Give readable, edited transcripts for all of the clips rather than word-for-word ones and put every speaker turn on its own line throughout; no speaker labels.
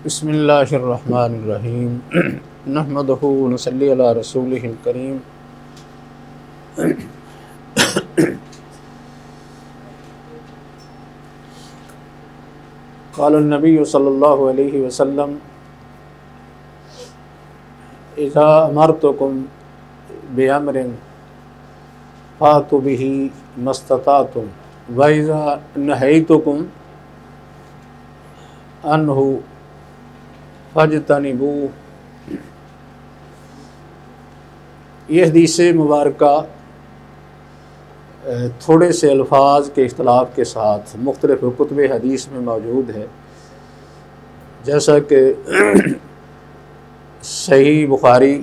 بسم اللہ الرحمن الرحیم نحمدہ ونصلی علی رسولہ الکریم قال النبی صلی اللہ علیہ وسلم اذا امرتکم بامر فاتوا به ما استطعتم واذا نہیتکم عنہ فاجتنبوہ۔ یہ حدیث مبارکہ تھوڑے سے الفاظ کے اختلاف کے ساتھ مختلف کتب حدیث میں موجود ہے، جیسا کہ صحیح بخاری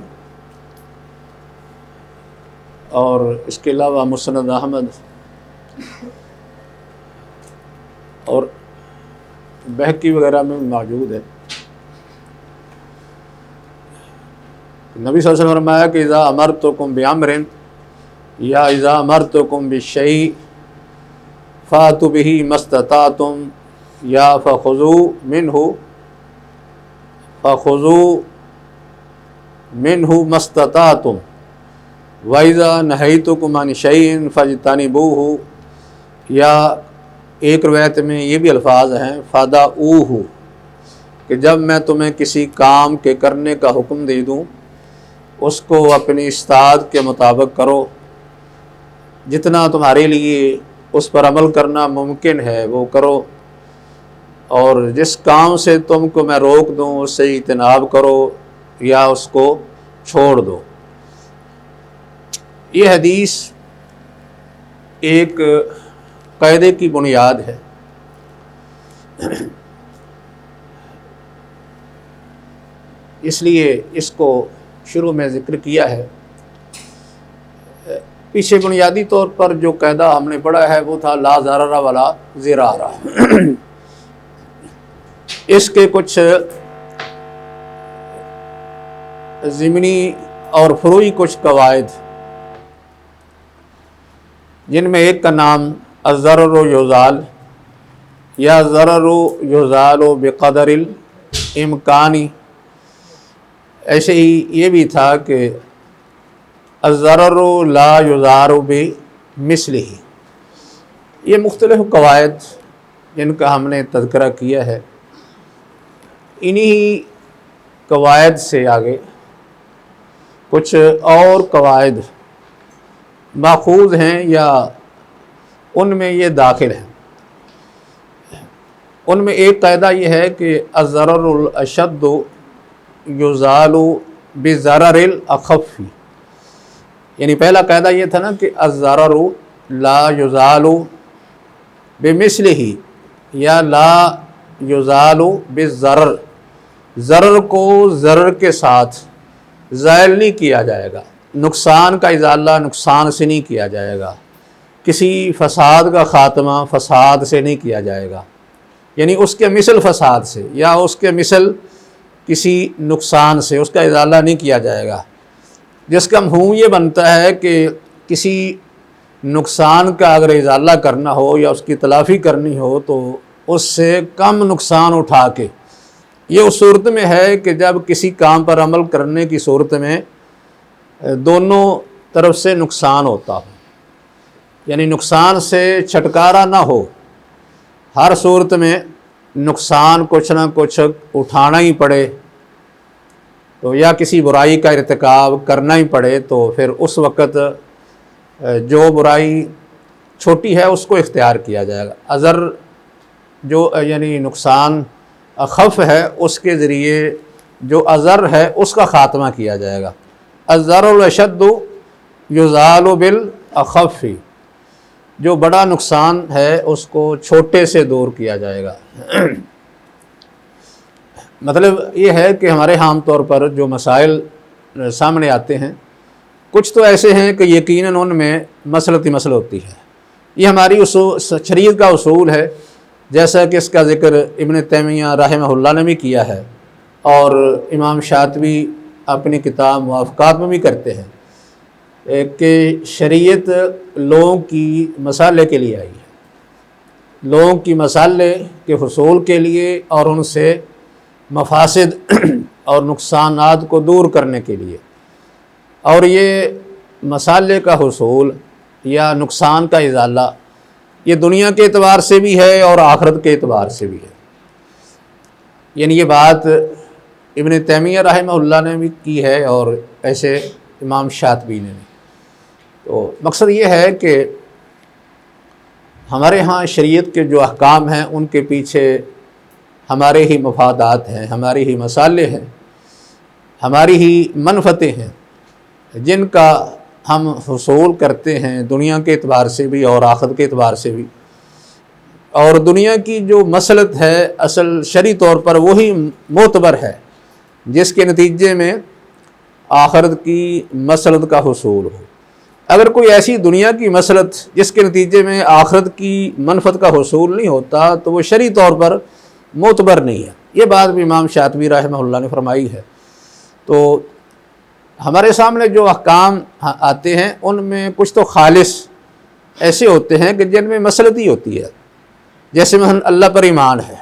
اور اس کے علاوہ مسند احمد اور بہقی وغیرہ میں موجود ہے۔ نبی صلی اللہ علیہ وسلم نے فرمایا کہ اذا امرتکم بامر یا اذا امرتکم بالشیء فاتوا به ما استطعتم یا فخذوا منه ما استطعتم واذا نہیتکم عن شیء فاجتنبوہ، یا ایک روایت میں یہ بھی الفاظ ہیں فدعوہ، کہ جب میں تمہیں کسی کام کے کرنے کا حکم دے دوں اس کو اپنی استطاعت کے مطابق کرو، جتنا تمہارے لیے اس پر عمل کرنا ممکن ہے وہ کرو، اور جس کام سے تم کو میں روک دوں اس سے اجتناب کرو یا اس کو چھوڑ دو۔ یہ حدیث ایک قاعدے کی بنیاد ہے۔ اس لیے اس کو شروع میں ذکر کیا ہے۔ پیچھے بنیادی طور پر جو قاعدہ ہم نے پڑھا ہے وہ تھا لا ضرر ولا ضرار۔ اس کے کچھ ضمنی اور فروعی کچھ قواعد، جن میں ایک کا نام الضرر یزال یا ضرر یزال بقدر الامکانی، ایسے ہی یہ بھی تھا کہ الضرر لا یزار بمثلہ۔ یہ مختلف قواعد جن کا ہم نے تذکرہ کیا ہے، انہی قواعد سے آگے کچھ اور قواعد ماخوذ ہیں یا ان میں یہ داخل ہیں۔ ان میں ایک قاعدہ یہ ہے کہ الضرر الاشد یزال بضرر الاخف، یعنی پہلا قاعدہ یہ تھا نا کہ الضرر لا یزال بمثلہ یا لا یزال بالضرر، ضرر کو ضرر کے ساتھ زائل نہیں کیا جائے گا، نقصان کا ازالہ نقصان سے نہیں کیا جائے گا، کسی فساد کا خاتمہ فساد سے نہیں کیا جائے گا، یعنی اس کے مثل فساد سے یا اس کے مثل کسی نقصان سے اس کا ازالہ نہیں کیا جائے گا، جس کا مفہوم یہ بنتا ہے کہ کسی نقصان کا اگر ازالہ کرنا ہو یا اس کی تلافی کرنی ہو تو اس سے کم نقصان اٹھا کے، یہ اس صورت میں ہے کہ جب کسی کام پر عمل کرنے کی صورت میں دونوں طرف سے نقصان ہوتا ہو، یعنی نقصان سے چھٹکارا نہ ہو، ہر صورت میں نقصان کچھ نہ کچھ اٹھانا ہی پڑے تو یا کسی برائی کا ارتکاب کرنا ہی پڑے، تو پھر اس وقت جو برائی چھوٹی ہے اس کو اختیار کیا جائے گا، اضر جو یعنی نقصان اخف ہے اس کے ذریعے جو اضر ہے اس کا خاتمہ کیا جائے گا۔ الضرر الاشد یزال بالاخف، جو بڑا نقصان ہے اس کو چھوٹے سے دور کیا جائے گا۔ مطلب یہ ہے کہ ہمارے عام طور پر جو مسائل سامنے آتے ہیں کچھ تو ایسے ہیں کہ یقیناً ان میں مسلتی مسل ہوتی ہے، یہ ہماری شریعت کا اصول ہے، جیسا کہ اس کا ذکر ابن تیمیہ رحمہ اللہ نے بھی کیا ہے اور امام شاطبی اپنی کتاب موافقات میں بھی کرتے ہیں کہ شریعت لوگوں کی مسالے کے لیے آئی ہے، لوگوں کی مسالے کے حصول کے لیے اور ان سے مفاسد اور نقصانات کو دور کرنے کے لیے، اور یہ مصالح کا حصول یا نقصان کا ازالہ یہ دنیا کے اعتبار سے بھی ہے اور آخرت کے اعتبار سے بھی ہے۔ یعنی یہ بات ابن تیمیہ رحمہ اللہ نے بھی کی ہے اور ایسے امام شاطبی نے بھی۔ تو مقصد یہ ہے کہ ہمارے ہاں شریعت کے جو احکام ہیں ان کے پیچھے ہمارے ہی مفادات ہیں، ہماری ہی مصالح ہیں، ہماری ہی منفعتیں ہیں، جن کا ہم حصول کرتے ہیں دنیا کے اعتبار سے بھی اور آخرت کے اعتبار سے بھی۔ اور دنیا کی جو مصلحت ہے اصل شرعی طور پر وہی معتبر ہے جس کے نتیجے میں آخرت کی مصلحت کا حصول ہو۔ اگر کوئی ایسی دنیا کی مصلحت جس کے نتیجے میں آخرت کی منفعت کا حصول نہیں ہوتا تو وہ شرعی طور پر معتبر نہیں ہے۔ یہ بات بھی امام شاطبی رحمہ اللہ نے فرمائی ہے۔ تو ہمارے سامنے جو احکام آتے ہیں ان میں کچھ تو خالص ایسے ہوتے ہیں کہ جن میں مصلحت ہی ہوتی ہے، جیسے مثلا اللہ پر ایمان ہے،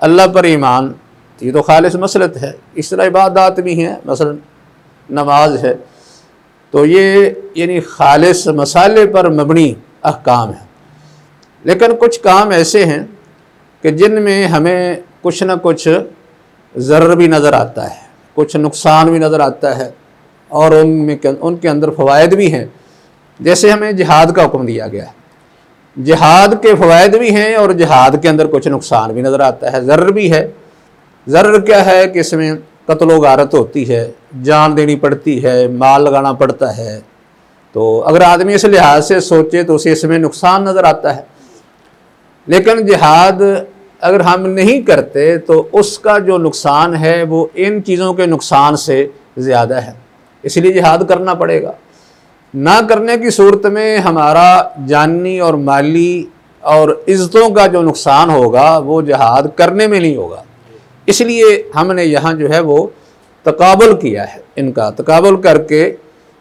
اللہ پر ایمان یہ تو خالص مصلحت ہے۔ اس طرح عبادات بھی ہیں، مثلا نماز ہے، تو یہ یعنی خالص مصالح پر مبنی احکام ہیں۔ لیکن کچھ کام ایسے ہیں کہ جن میں ہمیں کچھ نہ کچھ ضرر بھی نظر آتا ہے، کچھ نقصان بھی نظر آتا ہے، اور ان کے اندر فوائد بھی ہیں۔ جیسے ہمیں جہاد کا حکم دیا گیا ہے، جہاد کے فوائد بھی ہیں اور جہاد کے اندر کچھ نقصان بھی نظر آتا ہے، ضرر بھی ہے۔ ضرر کیا ہے کہ اس میں قتل و غارت ہوتی ہے، جان دینی پڑتی ہے، مال لگانا پڑتا ہے۔ تو اگر آدمی اس لحاظ سے سوچے تو اسے اس میں نقصان نظر آتا ہے۔ لیکن جہاد اگر ہم نہیں کرتے تو اس کا جو نقصان ہے وہ ان چیزوں کے نقصان سے زیادہ ہے، اس لیے جہاد کرنا پڑے گا۔ نہ کرنے کی صورت میں ہمارا جانی اور مالی اور عزتوں کا جو نقصان ہوگا وہ جہاد کرنے میں نہیں ہوگا۔ اس لیے ہم نے یہاں جو ہے وہ تقابل کیا ہے، ان کا تقابل کر کے،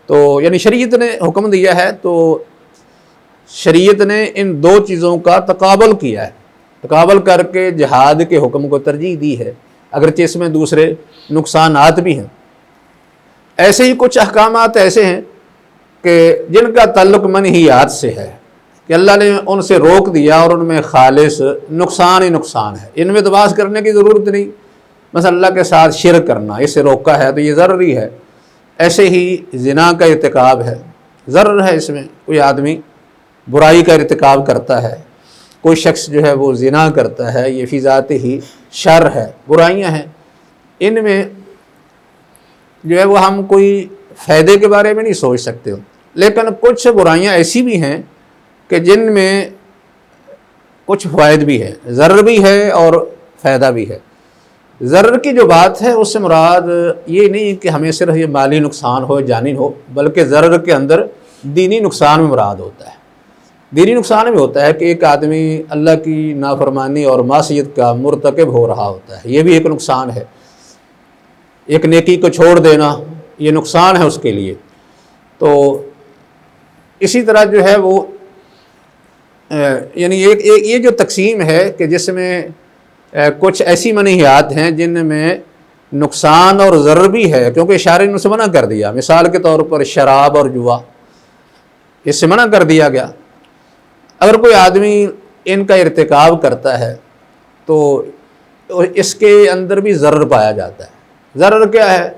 تو یعنی شریعت نے حکم دیا ہے تو شریعت نے ان دو چیزوں کا تقابل کیا ہے، تقابل کر کے جہاد کے حکم کو ترجیح دی ہے، اگرچہ اس میں دوسرے نقصانات بھی ہیں۔ ایسے ہی کچھ احکامات ایسے ہیں کہ جن کا تعلق منہیات سے ہے، کہ اللہ نے ان سے روک دیا اور ان میں خالص نقصان ہی نقصان ہے، ان میں تو باس کرنے کی ضرورت نہیں۔ مثلا اللہ کے ساتھ شرک کرنا، اس سے روکا ہے تو یہ ضروری ہے۔ ایسے ہی زنا کا ارتکاب ہے، ضرر ہے، اس میں کوئی آدمی برائی کا ارتکاب کرتا ہے، کوئی شخص جو ہے وہ زنا کرتا ہے، یہ فی ذات ہی شر ہے، برائیاں ہیں۔ ان میں جو ہے وہ ہم کوئی فائدے کے بارے میں نہیں سوچ سکتے ہو، لیکن کچھ برائیاں ایسی بھی ہیں کہ جن میں کچھ فوائد بھی ہے، ضرر بھی ہے اور فائدہ بھی ہے۔ ضرر کی جو بات ہے اس سے مراد یہ نہیں کہ ہمیں صرف یہ مالی نقصان ہو، جانی ہو، بلکہ ضرر کے اندر دینی نقصان بھی مراد ہوتا ہے۔ دینی نقصان بھی ہوتا ہے کہ ایک آدمی اللہ کی نافرمانی اور معصیت کا مرتکب ہو رہا ہوتا ہے، یہ بھی ایک نقصان ہے۔ ایک نیکی کو چھوڑ دینا یہ نقصان ہے اس کے لیے۔ تو اسی طرح جو ہے وہ یعنی یہ جو تقسیم ہے کہ جس میں کچھ ایسی منہیات ہیں جن میں نقصان اور ضرر بھی ہے، کیونکہ شارع نے اسے منع کر دیا۔ مثال کے طور پر شراب اور جوا، اس سے منع کر دیا گیا۔ اگر کوئی آدمی ان کا ارتکاب کرتا ہے تو اس کے اندر بھی ضرر پایا جاتا ہے۔ ضرر کیا ہے؟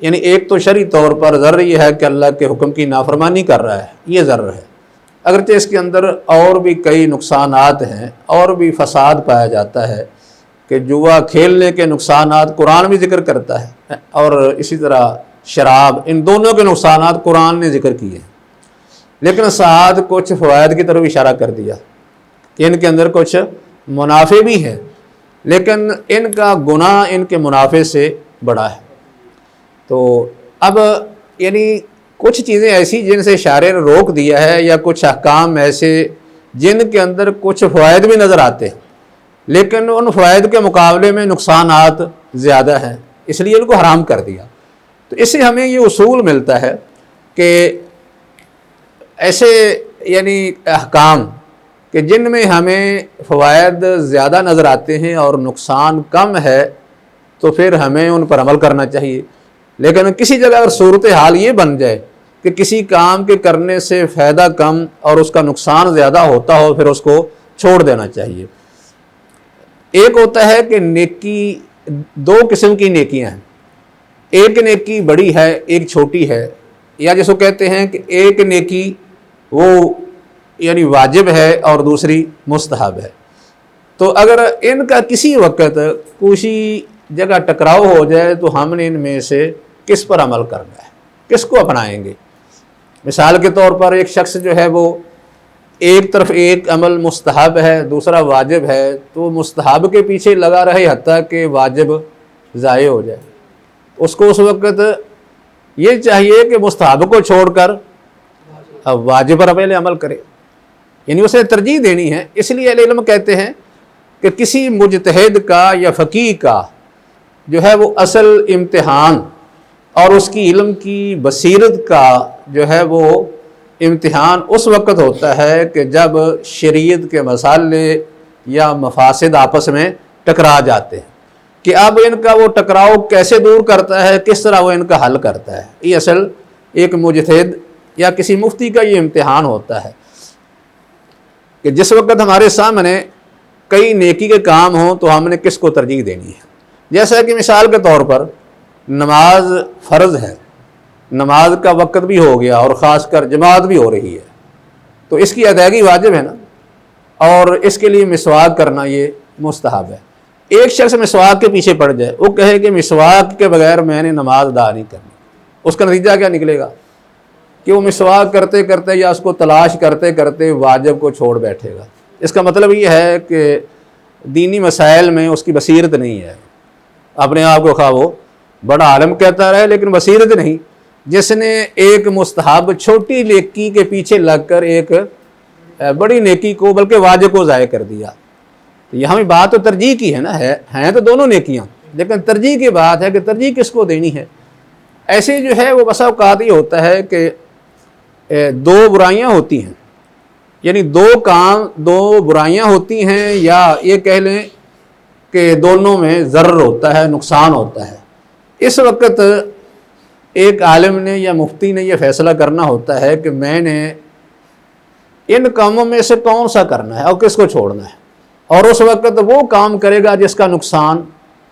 یعنی ایک تو شرعی طور پر ضرر یہ ہے کہ اللہ کے حکم کی نافرمانی کر رہا ہے، یہ ضرر ہے، اگرچہ اس کے اندر اور بھی کئی نقصانات ہیں، اور بھی فساد پایا جاتا ہے کہ جوا کھیلنے کے نقصانات قرآن بھی ذکر کرتا ہے، اور اسی طرح شراب، ان دونوں کے نقصانات قرآن نے ذکر کیے ہیں، لیکن ساتھ کچھ فوائد کی طرف اشارہ کر دیا کہ ان کے اندر کچھ منافع بھی ہیں، لیکن ان کا گناہ ان کے منافع سے بڑا ہے۔ تو اب یعنی کچھ چیزیں ایسی جن سے شارع نے روک دیا ہے، یا کچھ احکام ایسے جن کے اندر کچھ فوائد بھی نظر آتے ہیں لیکن ان فوائد کے مقابلے میں نقصانات زیادہ ہیں، اس لیے ان کو حرام کر دیا۔ تو اس سے ہمیں یہ اصول ملتا ہے کہ ایسے یعنی احکام کہ جن میں ہمیں فوائد زیادہ نظر آتے ہیں اور نقصان کم ہے، تو پھر ہمیں ان پر عمل کرنا چاہیے۔ لیکن کسی جگہ اگر صورتحال یہ بن جائے کہ کسی کام کے کرنے سے فائدہ کم اور اس کا نقصان زیادہ ہوتا ہو، پھر اس کو چھوڑ دینا چاہیے۔ ایک ہوتا ہے کہ نیکی، دو قسم کی نیکیاں ہیں، ایک نیکی بڑی ہے، ایک چھوٹی ہے، یا جس کو کہتے ہیں کہ ایک نیکی وہ یعنی واجب ہے اور دوسری مستحب ہے۔ تو اگر ان کا کسی وقت کسی جگہ ٹکراؤ ہو جائے تو ہم نے ان میں سے کس پر عمل کرنا ہے، کس کو اپنائیں گے؟ مثال کے طور پر ایک شخص جو ہے وہ ایک طرف ایک عمل مستحب ہے، دوسرا واجب ہے، تو مستحب کے پیچھے لگا رہے حتیٰ کہ واجب ضائع ہو جائے۔ اس کو اس وقت یہ چاہیے کہ مستحب کو چھوڑ کر اب واجب پر پہلے عمل کرے، یعنی اسے ترجیح دینی ہے۔ اس لیے اہل علم کہتے ہیں کہ کسی مجتہد کا یا فقیہ کا جو ہے وہ اصل امتحان اور اس کی علم کی بصیرت کا جو ہے وہ امتحان اس وقت ہوتا ہے کہ جب شریعت کے مسائل یا مفاسد آپس میں ٹکرا جاتے ہیں، کہ اب ان کا وہ ٹکراؤ کیسے دور کرتا ہے، کس طرح وہ ان کا حل کرتا ہے۔ یہ اصل ایک مجتہد یا کسی مفتی کا یہ امتحان ہوتا ہے کہ جس وقت ہمارے سامنے کئی نیکی کے کام ہوں تو ہم نے کس کو ترجیح دینی ہے۔ جیسا کہ مثال کے طور پر نماز فرض ہے، نماز کا وقت بھی ہو گیا اور خاص کر جماعت بھی ہو رہی ہے، تو اس کی ادائیگی واجب ہے نا، اور اس کے لیے مسواک کرنا یہ مستحب ہے۔ ایک شخص مسواک کے پیچھے پڑ جائے، وہ کہے کہ مسواک کے بغیر میں نے نماز ادا نہیں کرنی، اس کا نتیجہ کیا نکلے گا کہ وہ مسواک کرتے کرتے یا اس کو تلاش کرتے کرتے واجب کو چھوڑ بیٹھے گا۔ اس کا مطلب یہ ہے کہ دینی مسائل میں اس کی بصیرت نہیں ہے، اپنے آپ کو خواہ وہ بڑا عالم کہتا رہے لیکن بصیرت نہیں۔ جس نے ایک مستحب چھوٹی نیکی کے پیچھے لگ کر ایک بڑی نیکی کو بلکہ واجب کو ضائع کر دیا۔ یہاں بھی بات تو ترجیح کی ہے نا، ہیں تو دونوں نیکیاں، لیکن ترجیح کی بات ہے کہ ترجیح کس کو دینی ہے۔ ایسے جو ہے وہ بسا اوقات یہ ہوتا ہے کہ دو برائیاں ہوتی ہیں، یعنی دو برائیاں ہوتی ہیں، یا یہ کہہ لیں کہ دونوں میں ضرر ہوتا ہے، نقصان ہوتا ہے۔ اس وقت ایک عالم نے یا مفتی نے یہ فیصلہ کرنا ہوتا ہے کہ میں نے ان کاموں میں سے کون سا کرنا ہے اور کس کو چھوڑنا ہے، اور اس وقت وہ کام کرے گا جس کا نقصان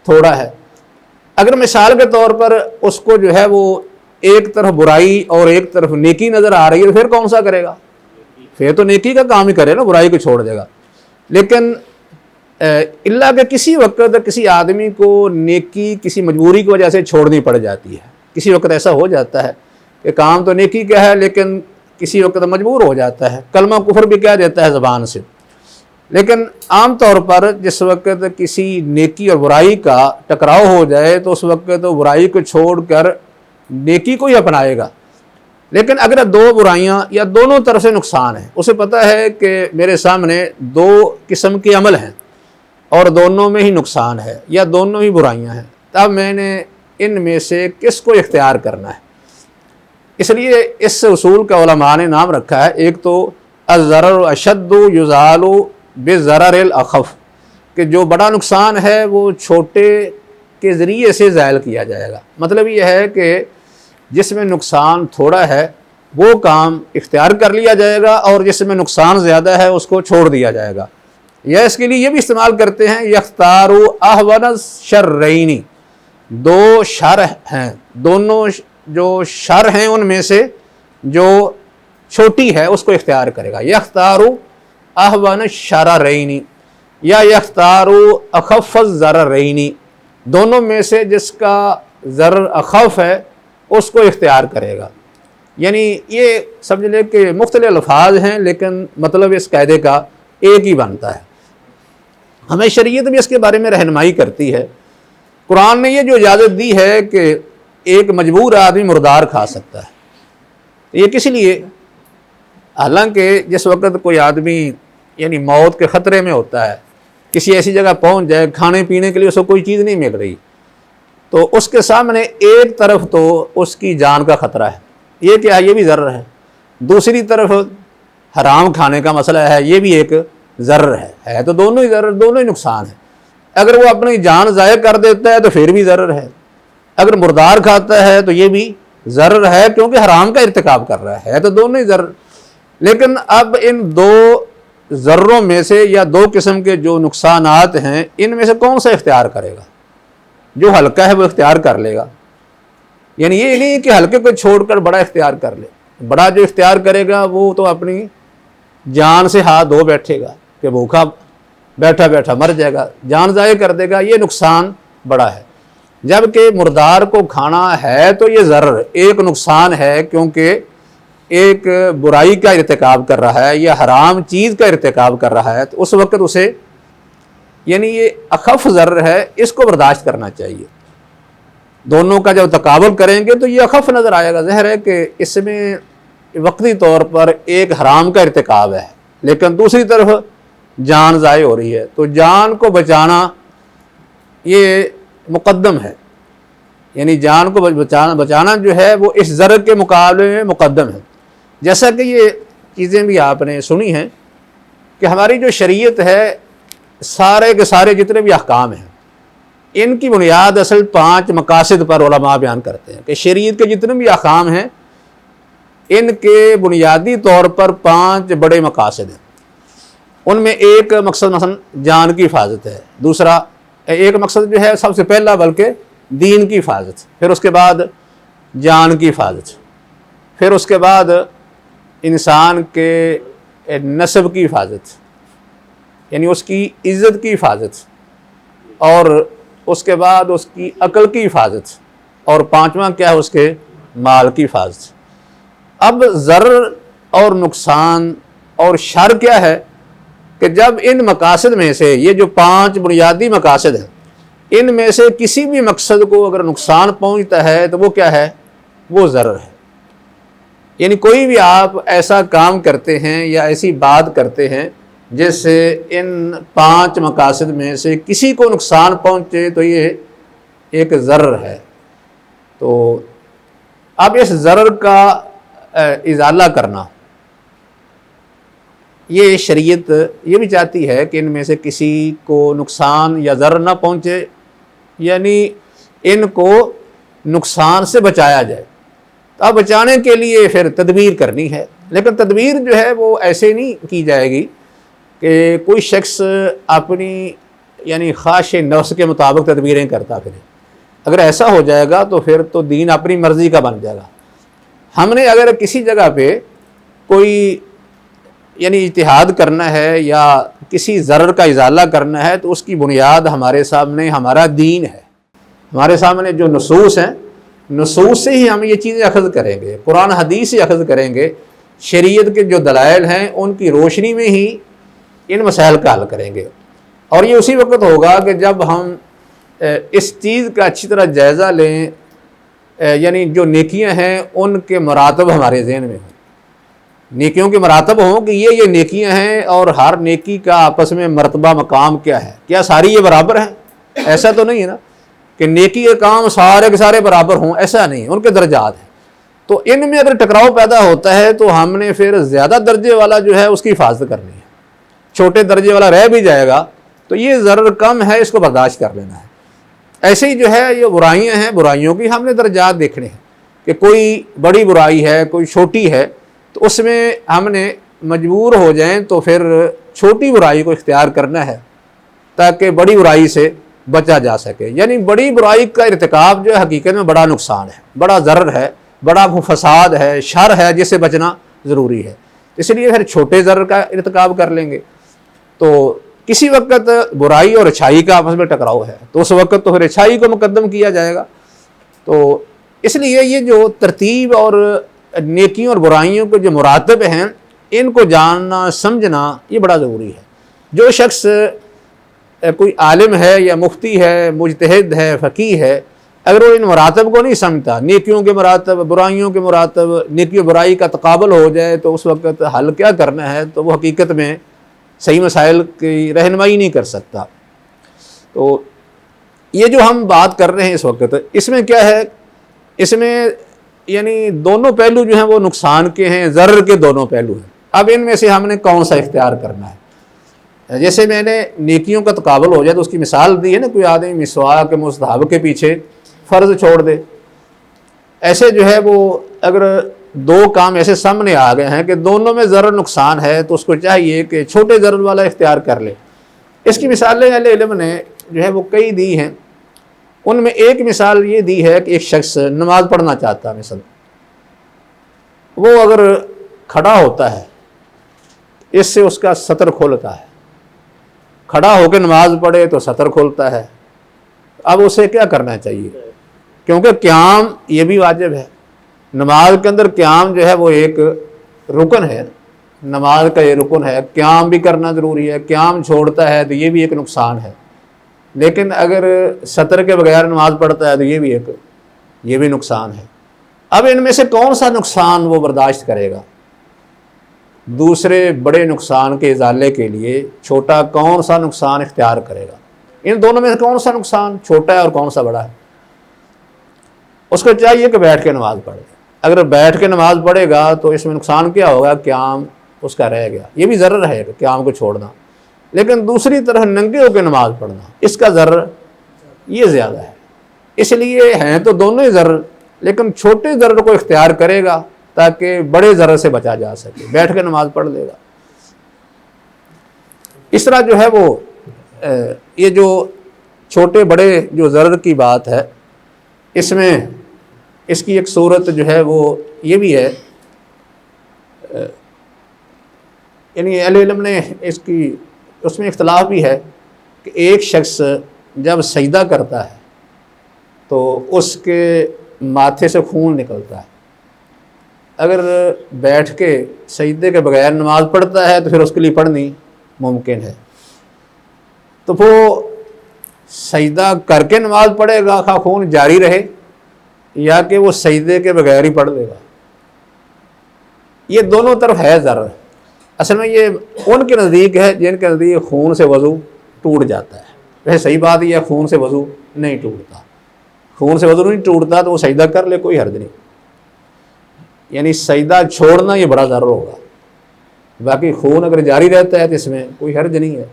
تھوڑا ہے۔ اگر مثال کے طور پر اس کو جو ہے وہ ایک طرف برائی اور ایک طرف نیکی نظر آ رہی ہے، پھر کون سا کرے گا؟ پھر تو نیکی کا کام ہی کرے نا، برائی کو چھوڑ دے گا۔ لیکن اللہ کے کسی وقت کسی آدمی کو نیکی کسی مجبوری کی وجہ سے چھوڑنی پڑ جاتی ہے، کسی وقت ایسا ہو جاتا ہے کہ کام تو نیکی کا ہے لیکن کسی وقت مجبور ہو جاتا ہے، کلمہ کفر بھی کہہ دیتا ہے زبان سے۔ لیکن عام طور پر جس وقت کسی نیکی اور برائی کا ٹکراؤ ہو جائے تو اس وقت تو برائی کو چھوڑ کر نیکی کو ہی اپنائے گا۔ لیکن اگر دو برائیاں یا دونوں طرف سے نقصان ہے، اسے پتہ ہے کہ میرے سامنے دو قسم کے عمل ہیں اور دونوں میں ہی نقصان ہے یا دونوں ہی برائیاں ہیں، تب میں نے ان میں سے کس کو اختیار کرنا ہے۔ اس لیے اس اصول کا علماء نے نام رکھا ہے، ایک تو الضرر اشد یزال بضرر الاخف، کہ جو بڑا نقصان ہے وہ چھوٹے کے ذریعے سے زائل کیا جائے گا۔ مطلب یہ ہے کہ جس میں نقصان تھوڑا ہے وہ کام اختیار کر لیا جائے گا، اور جس میں نقصان زیادہ ہے اس کو چھوڑ دیا جائے گا۔ یا اس کے لیے یہ بھی استعمال کرتے ہیں یختار احون الشرین، دو شر ہیں، دونوں جو شر ہیں ان میں سے جو چھوٹی ہے اس کو اختیار کرے گا۔ یختار احون الشررین یا یختار اخف الضررین، دونوں میں سے جس کا ضرر اخف ہے اس کو اختیار کرے گا۔ یعنی یہ سمجھ لیں کہ مختلف الفاظ ہیں لیکن مطلب اس قاعدے کا ایک ہی بنتا ہے۔ ہمیں شریعت بھی اس کے بارے میں رہنمائی کرتی ہے۔ قرآن نے یہ جو اجازت دی ہے کہ ایک مجبور آدمی مردار کھا سکتا ہے، یہ کس لیے؟ حالانکہ جس وقت کوئی آدمی یعنی موت کے خطرے میں ہوتا ہے، کسی ایسی جگہ پہنچ جائے کھانے پینے کے لیے اس کو کوئی چیز نہیں مل رہی، تو اس کے سامنے ایک طرف تو اس کی جان کا خطرہ ہے، یہ کیا ہے؟ یہ بھی ضرر ہے۔ دوسری طرف حرام کھانے کا مسئلہ ہے، یہ بھی ایک ضرر ہے تو دونوں ہی ضرر، دونوں ہی نقصان ہے۔ اگر وہ اپنی جان ضائع کر دیتا ہے تو پھر بھی ضرر ہے، اگر مردار کھاتا ہے تو یہ بھی ضرر ہے، کیونکہ حرام کا ارتکاب کر رہا ہے تو دونوں ہی ضرر۔ لیکن اب ان دو ضرروں میں سے یا دو قسم کے جو نقصانات ہیں، ان میں سے کون سا اختیار کرے گا؟ جو ہلکا ہے وہ اختیار کر لے گا، یعنی یہ نہیں کہ ہلکے کو چھوڑ کر بڑا اختیار کر لے۔ بڑا جو اختیار کرے گا وہ تو اپنی جان سے ہاتھ دھو بیٹھے گا کہ بھوکا بیٹھا بیٹھا مر جائے گا، جان ضائع کر دے گا، یہ نقصان بڑا ہے۔ جبکہ مردار کو کھانا ہے تو یہ ضرر ایک نقصان ہے، کیونکہ ایک برائی کا ارتکاب کر رہا ہے یا حرام چیز کا ارتکاب کر رہا ہے، تو اس وقت اسے یعنی یہ اخف ضرر ہے، اس کو برداشت کرنا چاہیے۔ دونوں کا جب تقابل کریں گے تو یہ اخف نظر آئے گا۔ ظاہر ہے کہ اس میں وقتی طور پر ایک حرام کا ارتکاب ہے، لیکن دوسری طرف جان ضائع ہو رہی ہے، تو جان کو بچانا یہ مقدم ہے، یعنی جان کو بچانا جو ہے وہ اس ضرر کے مقابلے میں مقدم ہے۔ جیسا کہ یہ چیزیں بھی آپ نے سنی ہیں کہ ہماری جو شریعت ہے، سارے کے سارے جتنے بھی احکام ہیں، ان کی بنیاد اصل 5 مقاصد پر علماء بیان کرتے ہیں کہ شریعت کے جتنے بھی احکام ہیں ان کے بنیادی طور پر 5 بڑے مقاصد ہیں۔ ان میں ایک مقصد مثلا جان کی حفاظت ہے، دوسرا ایک مقصد جو ہے سب سے پہلا بلکہ دین کی حفاظت، پھر اس کے بعد جان کی حفاظت، پھر اس کے بعد انسان کے نسب کی حفاظت، یعنی اس کی عزت کی حفاظت، اور اس کے بعد اس کی عقل کی حفاظت، اور 5واں کیا ہے اس کے مال کی حفاظت۔ اب ضرر اور نقصان اور شر کیا ہے کہ جب ان مقاصد میں سے یہ جو 5 بنیادی مقاصد ہیں، ان میں سے کسی بھی مقصد کو اگر نقصان پہنچتا ہے تو وہ کیا ہے؟ وہ ضرر ہے۔ یعنی کوئی بھی آپ ایسا کام کرتے ہیں یا ایسی بات کرتے ہیں جس سے ان 5 مقاصد میں سے کسی کو نقصان پہنچے تو یہ ایک ضرر ہے۔ تو اب اس ضرر کا ازالہ کرنا، یہ شریعت یہ بھی چاہتی ہے کہ ان میں سے کسی کو نقصان یا ضرر نہ پہنچے، یعنی ان کو نقصان سے بچایا جائے۔ تو اب بچانے کے لیے پھر تدبیر کرنی ہے، لیکن تدبیر جو ہے وہ ایسے نہیں کی جائے گی کہ کوئی شخص اپنی یعنی خواہش نفس کے مطابق تدبیریں کرتا پھرے۔ اگر ایسا ہو جائے گا تو پھر تو دین اپنی مرضی کا بن جائے گا۔ ہم نے اگر کسی جگہ پہ کوئی یعنی اجتہاد کرنا ہے یا کسی ضرر کا ازالہ کرنا ہے تو اس کی بنیاد ہمارے سامنے ہمارا دین ہے، ہمارے سامنے جو نصوص ہیں، نصوص سے ہی ہم یہ چیزیں اخذ کریں گے، قرآن حدیث سے اخذ کریں گے، شریعت کے جو دلائل ہیں ان کی روشنی میں ہی ان مسائل کا حل کریں گے۔ اور یہ اسی وقت ہوگا کہ جب ہم اس چیز کا اچھی طرح جائزہ لیں، یعنی جو نیکیاں ہیں ان کے مراتب ہمارے ذہن میں ہوں، نیکیوں کے مراتب ہوں کہ یہ نیکیاں ہیں، اور ہر نیکی کا آپس میں مرتبہ مقام کیا ہے، کیا ساری یہ برابر ہیں؟ ایسا تو نہیں ہے نا کہ نیکی کے کام سارے کے سارے برابر ہوں، ایسا نہیں، ان کے درجات ہیں۔ تو ان میں اگر ٹکراؤ پیدا ہوتا ہے تو ہم نے پھر زیادہ درجے والا جو ہے اس کی حفاظت کرنی ہے، چھوٹے درجے والا رہ بھی جائے گا تو یہ ضرر کم ہے، اس کو برداشت کر لینا ہے۔ ایسے ہی جو ہے یہ برائیاں ہیں، برائیوں کی ہم نے درجات دیکھنے ہیں کہ کوئی بڑی برائی ہے، کوئی چھوٹی ہے، تو اس میں ہم نے مجبور ہو جائیں تو پھر چھوٹی برائی کو اختیار کرنا ہے تاکہ بڑی برائی سے بچا جا سکے۔ یعنی بڑی برائی کا ارتکاب جو ہے حقیقت میں بڑا نقصان ہے، بڑا ضرر ہے، بڑا فساد ہے، شر ہے، جس سے بچنا ضروری ہے، اس لیے پھر چھوٹے ضرر کا ارتکاب کر لیں گے۔ تو کسی وقت برائی اور اچھائی کا آپس میں ٹکراؤ ہے تو اس وقت تو پھر اچھائی کو مقدم کیا جائے گا۔ تو اس لیے یہ جو ترتیب اور نیکیوں اور برائیوں کے جو مراتب ہیں ان کو جاننا سمجھنا یہ بڑا ضروری ہے۔ جو شخص کوئی عالم ہے یا مفتی ہے، مجتہد ہے، فقیہ ہے، اگر وہ ان مراتب کو نہیں سمجھتا، نیکیوں کے مراتب، برائیوں کے مراتب، نیکی و برائی کا تقابل ہو جائے تو اس وقت حل کیا کرنا ہے تو وہ حقیقت میں صحیح مسائل کی رہنمائی نہیں کر سکتا۔ تو یہ جو ہم بات کر رہے ہیں اس وقت، اس میں کیا ہے، اس میں یعنی دونوں پہلو جو ہیں وہ نقصان کے ہیں، ضرر کے دونوں پہلو ہیں۔ اب ان میں سے ہم نے کون سا اختیار کرنا ہے؟ جیسے میں نے نیکیوں کا تقابل ہو جائے تو اس کی مثال دی ہے نا، کوئی آدمی مسواک مستحب کے پیچھے فرض چھوڑ دے، ایسے جو ہے وہ اگر دو کام ایسے سامنے آ گئے ہیں کہ دونوں میں ضرر نقصان ہے تو اس کو چاہیے کہ چھوٹے ضرر والا اختیار کر لے۔ اس کی مثالیں اہل علم نے جو ہے وہ کئی دی ہیں، ان میں ایک مثال یہ دی ہے کہ ایک شخص نماز پڑھنا چاہتا ہے، مثلا وہ اگر کھڑا ہوتا ہے اس سے اس کا سطر کھولتا ہے، کھڑا ہو کے نماز پڑھے تو سطر کھولتا ہے، اب اسے کیا کرنا چاہیے؟ کیونکہ قیام یہ بھی واجب ہے، نماز کے اندر قیام جو ہے وہ ایک رکن ہے، نماز کا یہ رکن ہے، قیام بھی کرنا ضروری ہے، قیام چھوڑتا ہے تو یہ بھی ایک نقصان ہے، لیکن اگر سطر کے بغیر نماز پڑھتا ہے تو یہ بھی نقصان ہے۔ اب ان میں سے کون سا نقصان وہ برداشت کرے گا؟ دوسرے بڑے نقصان کے ازالے کے لیے چھوٹا کون سا نقصان اختیار کرے گا؟ ان دونوں میں سے کون سا نقصان چھوٹا ہے اور کون سا بڑا ہے؟ اس کو چاہیے کہ بیٹھ کے نماز پڑھے، اگر بیٹھ کے نماز پڑھے گا تو اس میں نقصان کیا ہوگا؟ قیام اس کا رہ گیا، یہ بھی ضرر ہے کہ قیام کو چھوڑنا، لیکن دوسری طرح ننگے ہو کے نماز پڑھنا اس کا ضرر یہ زیادہ ہے۔ اس لیے ہیں تو دونوں ہی ضرر، لیکن چھوٹے ضرر کو اختیار کرے گا تاکہ بڑے ضرر سے بچا جا سکے، بیٹھ کے نماز پڑھ لے گا۔ اس طرح جو ہے وہ یہ جو چھوٹے بڑے جو ضرر کی بات ہے، اس میں اس کی ایک صورت جو ہے وہ یہ بھی ہے، یعنی اہل علم نے اس میں اختلاف بھی ہے کہ ایک شخص جب سجدہ کرتا ہے تو اس کے ماتھے سے خون نکلتا ہے، اگر بیٹھ کے سجدے کے بغیر نماز پڑھتا ہے تو پھر اس کے لیے پڑھنی ممکن ہے، تو وہ سجدہ کر کے نماز پڑھے گا خواہ خون جاری رہے، یا کہ وہ سجدے کے بغیر ہی پڑھ لے گا؟ یہ دونوں طرف ہے ضرر۔ اصل میں یہ ان کے نزدیک ہے جن کے نزدیک خون سے وضو ٹوٹ جاتا ہے، ویسے صحیح بات یہ ہے خون سے وضو نہیں ٹوٹتا، خون سے وضو نہیں ٹوٹتا تو وہ سجدہ کر لے، کوئی حرج نہیں، یعنی سجدہ چھوڑنا یہ بڑا ضرر ہوگا، باقی خون اگر جاری رہتا ہے تو اس میں کوئی حرج نہیں ہے،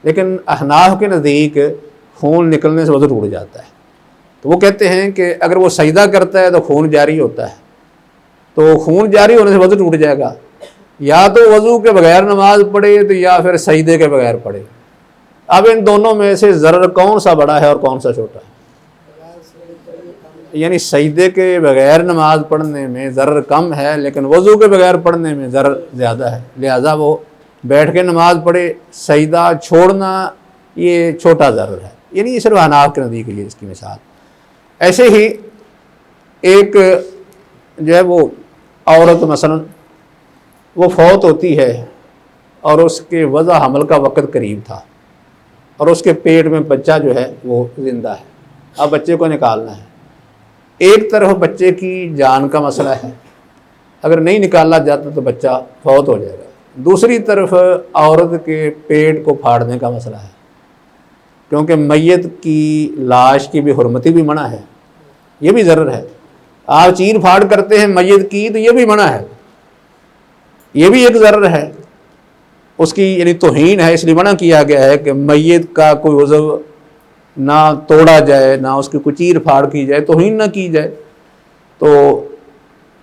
لیکن احناف کے نزدیک خون نکلنے سے وضو ٹوٹ جاتا ہے، تو وہ کہتے ہیں کہ اگر وہ سجدہ کرتا ہے تو خون جاری ہوتا ہے، تو خون جاری ہونے سے وضو ٹوٹ جائے گا، یا تو وضو کے بغیر نماز پڑھے تو یا پھر سجدے کے بغیر پڑھے۔ اب ان دونوں میں سے ضرر کون سا بڑا ہے اور کون سا چھوٹا ہے؟ یعنی سجدے کے بغیر نماز پڑھنے میں ضرر کم ہے، لیکن وضو کے بغیر پڑھنے میں ضرر زیادہ ہے، لہذا وہ بیٹھ کے نماز پڑھے، سجدہ چھوڑنا یہ چھوٹا ضرر ہے، یعنی یہ صرف حناف کے نزدیک ہے اس کی مثال۔ ایسے ہی ایک جو ہے وہ عورت مثلا وہ فوت ہوتی ہے اور اس کے وضع حمل کا وقت قریب تھا اور اس کے پیٹ میں بچہ جو ہے وہ زندہ ہے، اب بچے کو نکالنا ہے۔ ایک طرف بچے کی جان کا مسئلہ ہے، اگر نہیں نکالا جاتا تو بچہ فوت ہو جائے گا، دوسری طرف عورت کے پیٹ کو پھاڑنے کا مسئلہ ہے، کیونکہ میت کی لاش کی بھی حرمتی بھی منع ہے، یہ بھی ضرر ہے، آپ چیر پھاڑ کرتے ہیں میت کی تو یہ بھی منع ہے، یہ بھی ایک ضرر ہے، اس کی یعنی توہین ہے، اس لیے منع کیا گیا ہے کہ میت کا کوئی عضو نہ توڑا جائے، نہ اس کی کوئی چیر پھاڑ کی جائے، توہین نہ کی جائے۔ تو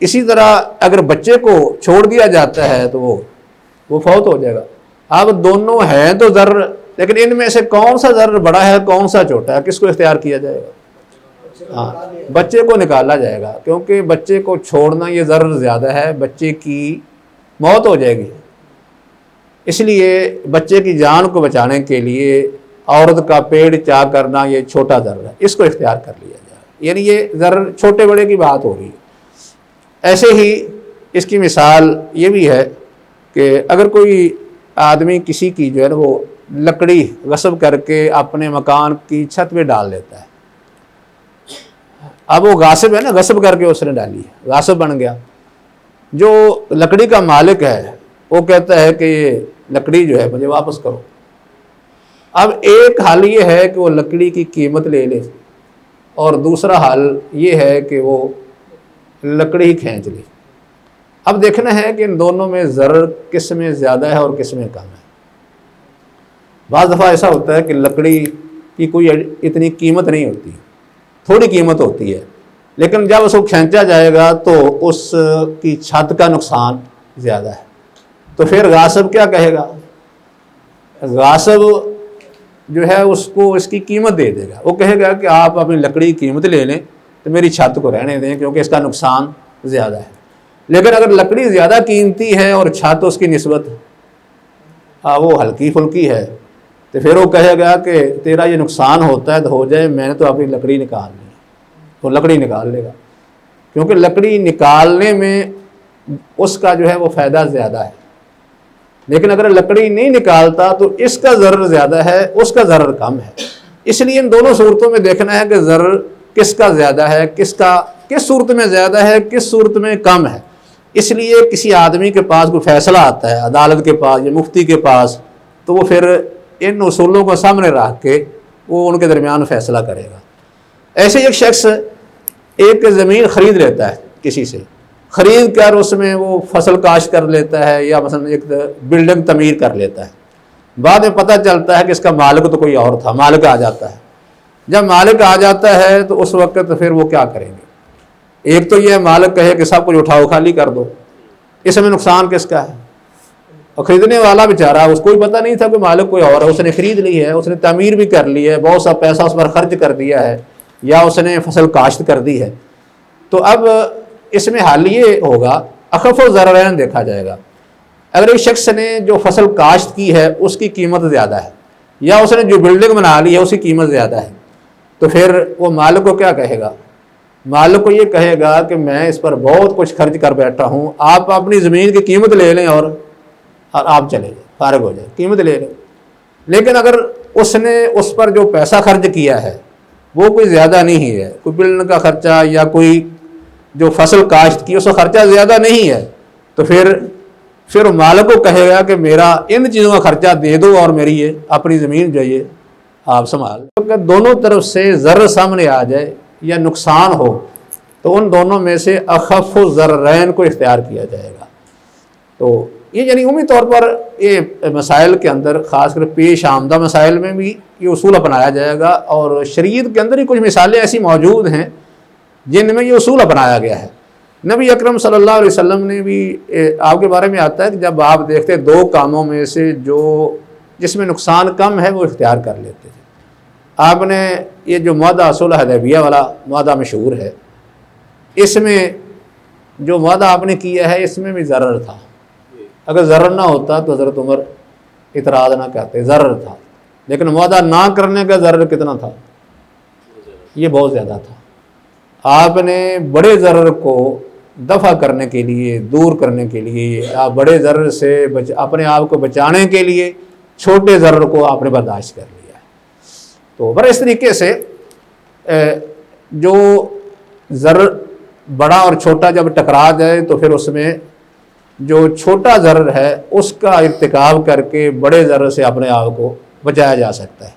اسی طرح اگر بچے کو چھوڑ دیا جاتا ہے تو وہ فوت ہو جائے گا۔ اب دونوں ہیں تو ضرر، لیکن ان میں سے کون سا ضرر بڑا ہے کون سا چھوٹا ہے، کس کو اختیار کیا جائے گا؟ ہاں، بچے کو نکالا جائے گا، کیونکہ بچے کو چھوڑنا یہ ضرر زیادہ ہے، بچے کی موت ہو جائے گی، اس لیے بچے کی جان کو بچانے کے لیے عورت کا پیٹ چاک کرنا یہ چھوٹا ضرر ہے، اس کو اختیار کر لیا جائے، یعنی یہ ضرر چھوٹے بڑے کی بات ہو رہی ہے۔ ایسے ہی اس کی مثال یہ بھی ہے کہ اگر کوئی آدمی کسی کی جو ہے نا وہ لکڑی غصب کر کے اپنے مکان کی چھت پہ ڈال دیتا ہے، اب وہ غاصب ہے نا، غصب کر کے اس نے ڈالی ہے، غاصب بن گیا، جو لکڑی کا مالک ہے وہ کہتا ہے کہ یہ لکڑی جو ہے مجھے واپس کرو۔ اب ایک حال یہ ہے کہ وہ لکڑی کی قیمت لے لے، اور دوسرا حال یہ ہے کہ وہ لکڑی کھینچ لے۔ اب دیکھنا ہے کہ ان دونوں میں ضرر کس میں زیادہ ہے اور کس میں کم ہے۔ بعض دفعہ ایسا ہوتا ہے کہ لکڑی کی کوئی اتنی قیمت نہیں ہوتی، تھوڑی قیمت ہوتی ہے، لیکن جب اس کو کھینچا جائے گا تو اس کی چھت کا نقصان زیادہ ہے، تو پھر غاصب کیا کہے گا؟ غاصب جو ہے اس کو اس کی قیمت دے دے گا، وہ کہے گا کہ آپ اپنی لکڑی کی قیمت لے لیں تو میری چھت کو رہنے دیں کیونکہ اس کا نقصان زیادہ ہے۔ لیکن اگر لکڑی زیادہ قیمتی ہے اور چھت اس کی نسبت وہ ہلکی پھلکی ہے تو پھر وہ کہے گا کہ تیرا یہ نقصان ہوتا ہے تو ہو جائے، میں نے تو اپنی لکڑی نکالنی ہے، تو لکڑی نکال لے گا، کیونکہ لکڑی نکالنے میں اس کا جو ہے وہ فائدہ زیادہ ہے۔ لیکن اگر لکڑی نہیں نکالتا تو اس کا ضرر زیادہ ہے، اس کا ضرر کم ہے۔ اس لیے ان دونوں صورتوں میں دیکھنا ہے کہ ضرر کس کا زیادہ ہے، کس صورت میں زیادہ ہے، کس صورت میں کم ہے۔ اس لیے کسی آدمی کے پاس کوئی فیصلہ آتا ہے عدالت کے پاس یا مفتی کے پاس، تو وہ پھر ان اصولوں کو سامنے رکھ کے وہ ان کے درمیان فیصلہ کرے گا۔ ایسے ایک شخص ایک زمین خرید لیتا ہے کسی سے، خرید کر اس میں وہ فصل کاشت کر لیتا ہے یا مثلا ایک بلڈنگ تعمیر کر لیتا ہے، بعد میں پتہ چلتا ہے کہ اس کا مالک تو کوئی اور تھا، مالک آ جاتا ہے۔ جب مالک آ جاتا ہے تو اس وقت پھر وہ کیا کریں گے؟ ایک تو یہ مالک کہے کہ سب کچھ اٹھاؤ خالی کر دو، اس میں نقصان کس کا ہے؟ اور خریدنے والا بیچارہ، اس کو بھی پتہ نہیں تھا کہ مالک کوئی اور ہے، اس نے خرید لی ہے، اس نے تعمیر بھی کر لی ہے، بہت سا پیسہ اس پر خرچ کر دیا ہے، یا اس نے فصل کاشت کر دی ہے۔ تو اب اس میں حل یہ ہوگا، اخف الضررین دیکھا جائے گا۔ اگر ایک شخص نے جو فصل کاشت کی ہے اس کی قیمت زیادہ ہے، یا اس نے جو بلڈنگ بنا لی ہے اس کی قیمت زیادہ ہے، تو پھر وہ مالک کو کیا کہے گا؟ مالک کو یہ کہے گا کہ میں اس پر بہت کچھ خرچ کر بیٹھا ہوں، آپ اپنی زمین کی قیمت لے لیں اور آپ چلے جائیں، فارغ ہو جائیں، قیمت لے لیں۔ لیکن اگر اس نے اس پر جو پیسہ خرچ کیا ہے وہ کوئی زیادہ نہیں ہے، کوئی بلڈنگ کا خرچہ یا کوئی جو فصل کاشت کی اس کا خرچہ زیادہ نہیں ہے، تو پھر مالک کو کہے گا کہ میرا ان چیزوں کا خرچہ دے دو اور میری یہ اپنی زمین جو یہ آپ سنبھال۔ اگر دونوں طرف سے ضرر سامنے آ جائے یا نقصان ہو تو ان دونوں میں سے اخف الضررین کو اختیار کیا جائے گا۔ تو یہ یعنی عمومی طور پر یہ مسائل کے اندر، خاص کر پیش آمدہ مسائل میں بھی یہ اصول اپنایا جائے گا، اور شریعت کے اندر ہی کچھ مثالیں ایسی موجود ہیں جن میں یہ اصول اپنایا گیا ہے۔ نبی اکرم صلی اللہ علیہ وسلم نے بھی آپ کے بارے میں آتا ہے کہ جب آپ دیکھتے دو کاموں میں سے جس میں نقصان کم ہے وہ اختیار کر لیتے تھے۔ آپ نے یہ جو معاہدہ صلح حدیبیہ والا معاہدہ مشہور ہے، اس میں جو معاہدہ آپ نے کیا ہے اس میں بھی ضرر تھا، اگر ضرر نہ ہوتا تو حضرت عمر اعتراض نہ کرتے، ضرر تھا، لیکن معاہدہ نہ کرنے کا ضرر کتنا تھا؟ یہ بہت زیادہ تھا۔ آپ نے بڑے ضرر کو دفع کرنے کے لیے، دور کرنے کے لیے، آپ بڑے ضرر سے اپنے آپ کو بچانے کے لیے چھوٹے ضرر کو آپ نے برداشت کر لیا ہے۔ تو بڑے اس طریقے سے جو ضرر بڑا اور چھوٹا جب ٹکرا جائے تو پھر اس میں جو چھوٹا ضرر ہے اس کا ارتکاب کر کے بڑے ضرر سے اپنے آپ کو بچایا جا سکتا ہے۔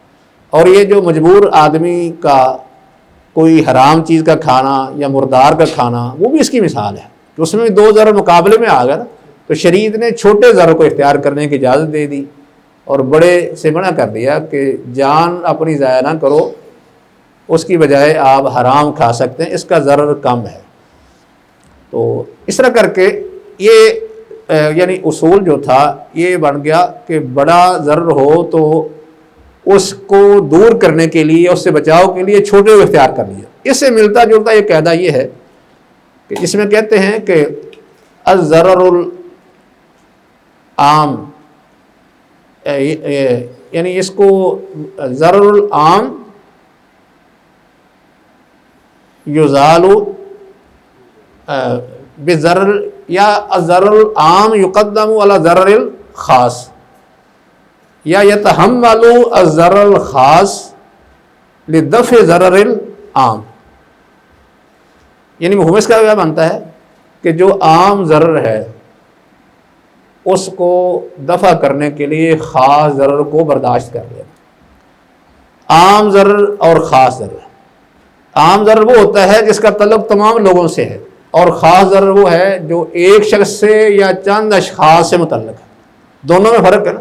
اور یہ جو مجبور آدمی کا کوئی حرام چیز کا کھانا یا مردار کا کھانا، وہ بھی اس کی مثال ہے کہ اس میں بھی دو ضرر مقابلے میں آ گئے، تو شریعت نے چھوٹے ضرر کو اختیار کرنے کی اجازت دے دی اور بڑے سے منع کر دیا کہ جان اپنی ضائع نہ کرو، اس کی بجائے آپ حرام کھا سکتے ہیں، اس کا ضرر کم ہے۔ تو اس طرح کر کے یہ یعنی اصول جو تھا یہ بن گیا کہ بڑا ضرر ہو تو اس کو دور کرنے کے لیے، اس سے بچاؤ کے لیے چھوٹے کو اختیار کر لیا۔ اس سے ملتا جلتا یہ قاعدہ یہ ہے کہ اس میں کہتے ہیں کہ الضرر العام، یعنی اس کو ضرر العام یزال بضرر، یا الضرر العام یقدم علی ضرر الخاص، یا یتحمل الضرر الخاص لدفع ضرر العام۔ یعنی مفہوم اس کا کیا بنتا ہے کہ جو عام ضرر ہے اس کو دفع کرنے کے لیے خاص ضرر کو برداشت کر لینا۔ عام ضرر اور خاص ضرر، عام ضرر وہ ہوتا ہے جس کا تعلق تمام لوگوں سے ہے، اور خاص ضرر وہ ہے جو ایک شخص سے یا چند اشخاص سے متعلق ہے۔ دونوں میں فرق ہے نا۔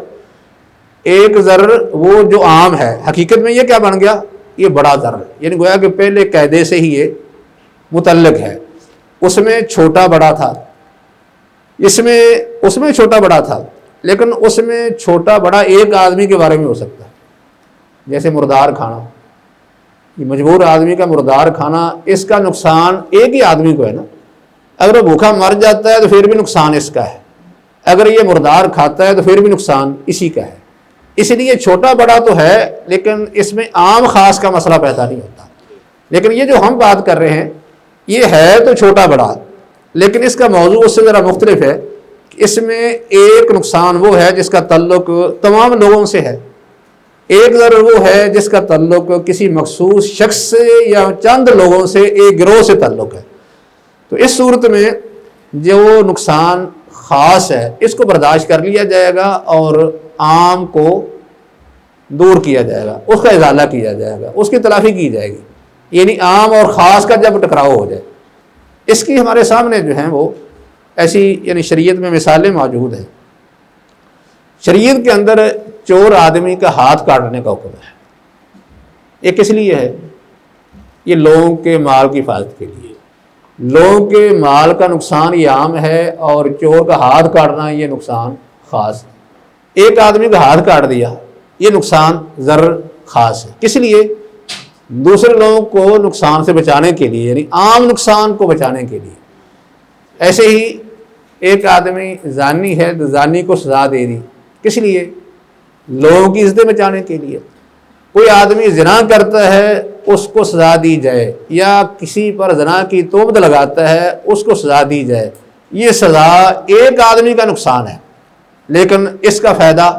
ایک ضرر وہ جو عام ہے، حقیقت میں یہ کیا بن گیا؟ یہ بڑا ضرر، یعنی گویا کہ پہلے قاعدے سے ہی یہ متعلق ہے، اس میں چھوٹا بڑا تھا، اس میں چھوٹا بڑا تھا، لیکن اس میں چھوٹا بڑا ایک آدمی کے بارے میں ہو سکتا ہے، جیسے مردار کھانا، یہ مجبور آدمی کا مردار کھانا، اس کا نقصان ایک ہی آدمی کو ہے نا، اگر وہ بھوکا مر جاتا ہے تو پھر بھی نقصان اس کا ہے، اگر یہ مردار کھاتا ہے تو پھر بھی نقصان اسی کا ہے، اس لیے چھوٹا بڑا تو ہے لیکن اس میں عام خاص کا مسئلہ پیدا نہیں ہوتا۔ لیکن یہ جو ہم بات کر رہے ہیں یہ ہے تو چھوٹا بڑا، لیکن اس کا موضوع اس سے ذرا مختلف ہے کہ اس میں ایک نقصان وہ ہے جس کا تعلق تمام لوگوں سے ہے، ایک ضرر وہ ہے جس کا تعلق کسی مخصوص شخص سے یا چند لوگوں سے، ایک گروہ سے تعلق ہے۔ تو اس صورت میں جو نقصان خاص ہے اس کو برداشت کر لیا جائے گا اور عام کو دور کیا جائے گا، اس کا ازالہ کیا جائے گا، اس کی تلافی کی جائے گی، یعنی عام اور خاص کا جب ٹکراؤ ہو جائے۔ اس کی ہمارے سامنے جو ہیں وہ ایسی یعنی شریعت میں مثالیں موجود ہیں۔ شریعت کے اندر چور آدمی کا ہاتھ کاٹنے کا حکم ہے، یہ کس لیے ہے؟ یہ لوگوں کے مال کی حفاظت کے لیے، لوگوں کے مال کا نقصان یہ عام ہے اور چور کا ہاتھ کاٹنا یہ نقصان خاص ہے۔ ایک آدمی کا ہاتھ کاٹ دیا یہ نقصان ضرر خاص ہے، کس لیے؟ دوسرے لوگوں کو نقصان سے بچانے کے لیے، یعنی عام نقصان کو بچانے کے لیے۔ ایسے ہی ایک آدمی زانی ہے تو زانی کو سزا دے دی، کس لیے؟ لوگوں کی عزتیں بچانے کے لیے۔ کوئی آدمی زنا کرتا ہے اس کو سزا دی جائے، یا کسی پر زنا کی تہمت لگاتا ہے اس کو سزا دی جائے، یہ سزا ایک آدمی کا نقصان ہے لیکن اس کا فائدہ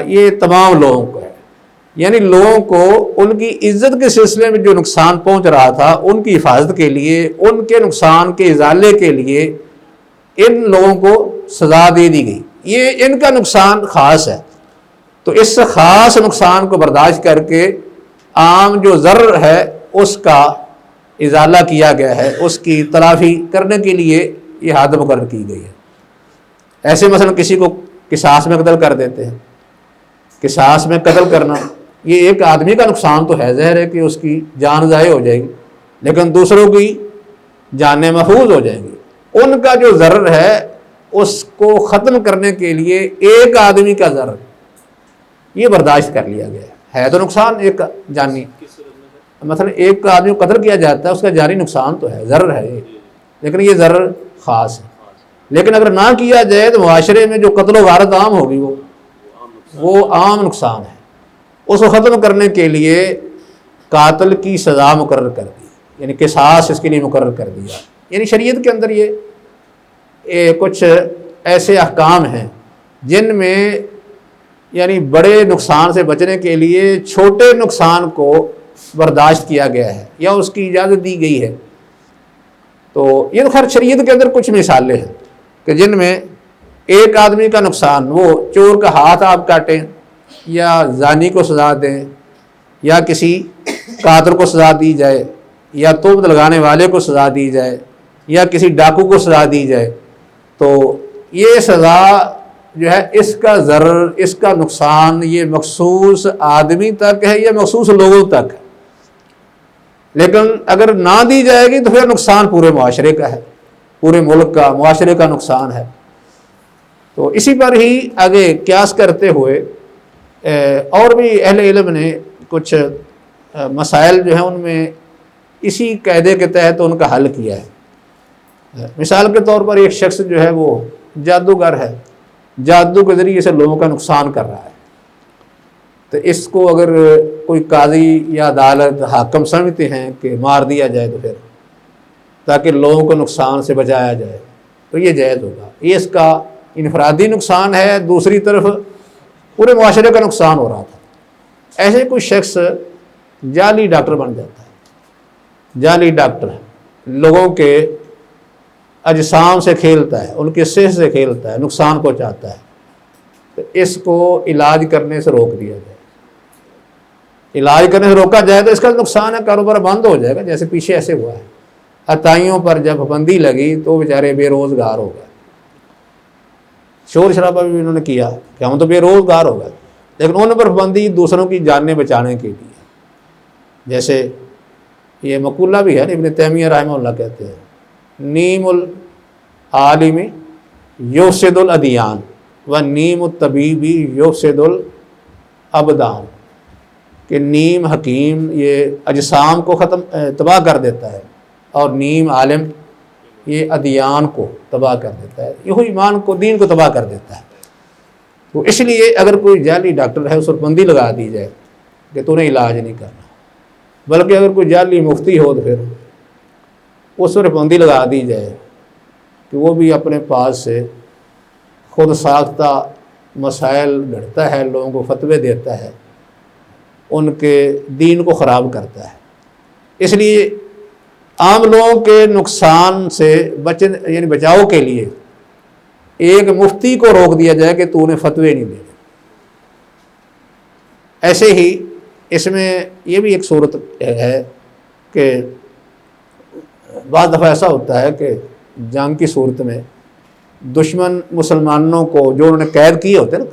یہ تمام لوگوں کو ہے، یعنی لوگوں کو ان کی عزت کے سلسلے میں جو نقصان پہنچ رہا تھا ان کی حفاظت کے لیے، ان کے نقصان کے ازالے کے لیے ان لوگوں کو سزا دے دی گئی، یہ ان کا نقصان خاص ہے۔ تو اس خاص نقصان کو برداشت کر کے عام جو ضرر ہے اس کا ازالہ کیا گیا ہے، اس کی تلافی کرنے کے لیے یہ حد مقرر کی گئی ہے۔ ایسے مثلا کسی کو قصاص میں قتل کر دیتے ہیں، قصاص میں قتل کرنا یہ ایک آدمی کا نقصان تو ہے، ظاہر ہے کہ اس کی جان ضائع ہو جائے گی لیکن دوسروں کی جانیں محفوظ ہو جائیں گی۔ ان کا جو ضرر ہے اس کو ختم کرنے کے لیے ایک آدمی کا ضرر یہ برداشت کر لیا گیا ہے تو نقصان ایک جانی، مثلا ایک آدمی کو قتل کیا جاتا ہے اس کا جانی نقصان تو ہے، ضرر ہے یہ، لیکن یہ ضرر خاص ہے۔ لیکن اگر نہ کیا جائے تو معاشرے میں جو قتل و غارت عام ہوگی وہ عام نقصان ہے، اس کو ختم کرنے کے لیے قاتل کی سزا مقرر کر دی، یعنی قصاص اس کے لیے مقرر کر دیا۔ یعنی شریعت کے اندر یہ کچھ ایسے احکام ہیں جن میں یعنی بڑے نقصان سے بچنے کے لیے چھوٹے نقصان کو برداشت کیا گیا ہے یا اس کی اجازت دی گئی ہے۔ تو یہ تو خیر شریعت کے اندر کچھ مثالیں ہیں کہ جن میں ایک آدمی کا نقصان، وہ چور کا ہاتھ آپ کاٹیں یا زانی کو سزا دیں یا کسی قاتل کو سزا دی جائے یا تہمت لگانے والے کو سزا دی جائے یا کسی ڈاکو کو سزا دی جائے، تو یہ سزا جو ہے اس کا ضرر، اس کا نقصان یہ مخصوص آدمی تک ہے یا مخصوص لوگوں تک ہے، لیکن اگر نہ دی جائے گی تو پھر نقصان پورے معاشرے کا ہے، پورے ملک کا، معاشرے کا نقصان ہے۔ تو اسی پر ہی آگے قیاس کرتے ہوئے اور بھی اہل علم نے کچھ مسائل جو ہیں ان میں اسی قاعدے کے تحت ان کا حل کیا ہے۔ مثال کے طور پر ایک شخص جو ہے وہ جادوگر ہے، جادو کے ذریعے سے لوگوں کا نقصان کر رہا ہے، تو اس کو اگر کوئی قاضی یا عدالت حاکم سمجھتے ہیں کہ مار دیا جائے تو پھر تاکہ لوگوں کو نقصان سے بچایا جائے تو یہ جائز ہوگا۔ یہ اس کا انفرادی نقصان ہے، دوسری طرف پورے معاشرے کا نقصان ہو رہا تھا۔ ایسے کوئی شخص جعلی ڈاکٹر بن جاتا ہے، جعلی ڈاکٹر لوگوں کے اجسام سے کھیلتا ہے، ان کے صحت سے کھیلتا ہے، نقصان پہنچاتا ہے، تو اس کو علاج کرنے سے روک دیا جائے۔ علاج کرنے سے روکا جائے تو اس کا نقصان ہے، کاروبار بند ہو جائے گا، جیسے پیچھے ایسے ہوا ہے، عطائیوں پر جب پابندی لگی تو بیچارے بے روزگار ہو گئے، شور شرابہ بھی انہوں نے کیا کہ ہم تو بے روزگار ہو گئے۔ لیکن ان پر پابندی دوسروں کی جانیں بچانے کے لیے، جیسے یہ مقولہ بھی ہے، ابن تیمیہ رحمہ اللہ کہتے ہیں نیم العالم یفسد الادیان و نیم الطبیب یفسد الابدان، کہ نیم حکیم یہ اجسام کو تباہ کر دیتا ہے، اور نیم عالم یہ ادیان کو تباہ کر دیتا ہے، یہ ایمان کو، دین کو تباہ کر دیتا ہے۔ تو اس لیے اگر کوئی جعلی ڈاکٹر ہے اس پر بندی لگا دی جائے کہ تو نے علاج نہیں کرنا، بلکہ اگر کوئی جعلی مفتی ہو تو پھر اس پر پابندی لگا دی جائے کہ وہ بھی اپنے پاس سے خود ساختہ مسائل گھڑتا ہے، لوگوں کو فتوے دیتا ہے، ان کے دین کو خراب کرتا ہے۔ اس لیے عام لوگوں کے نقصان سے بچاؤ کے لیے ایک مفتی کو روک دیا جائے کہ تو نے فتوے نہیں دینے۔ ایسے ہی اس میں یہ بھی ایک صورت ہے کہ بعض دفعہ ایسا ہوتا ہے کہ جنگ کی صورت میں دشمن مسلمانوں کو جو انہوں نے قید کیے ہوتے ہیں نا،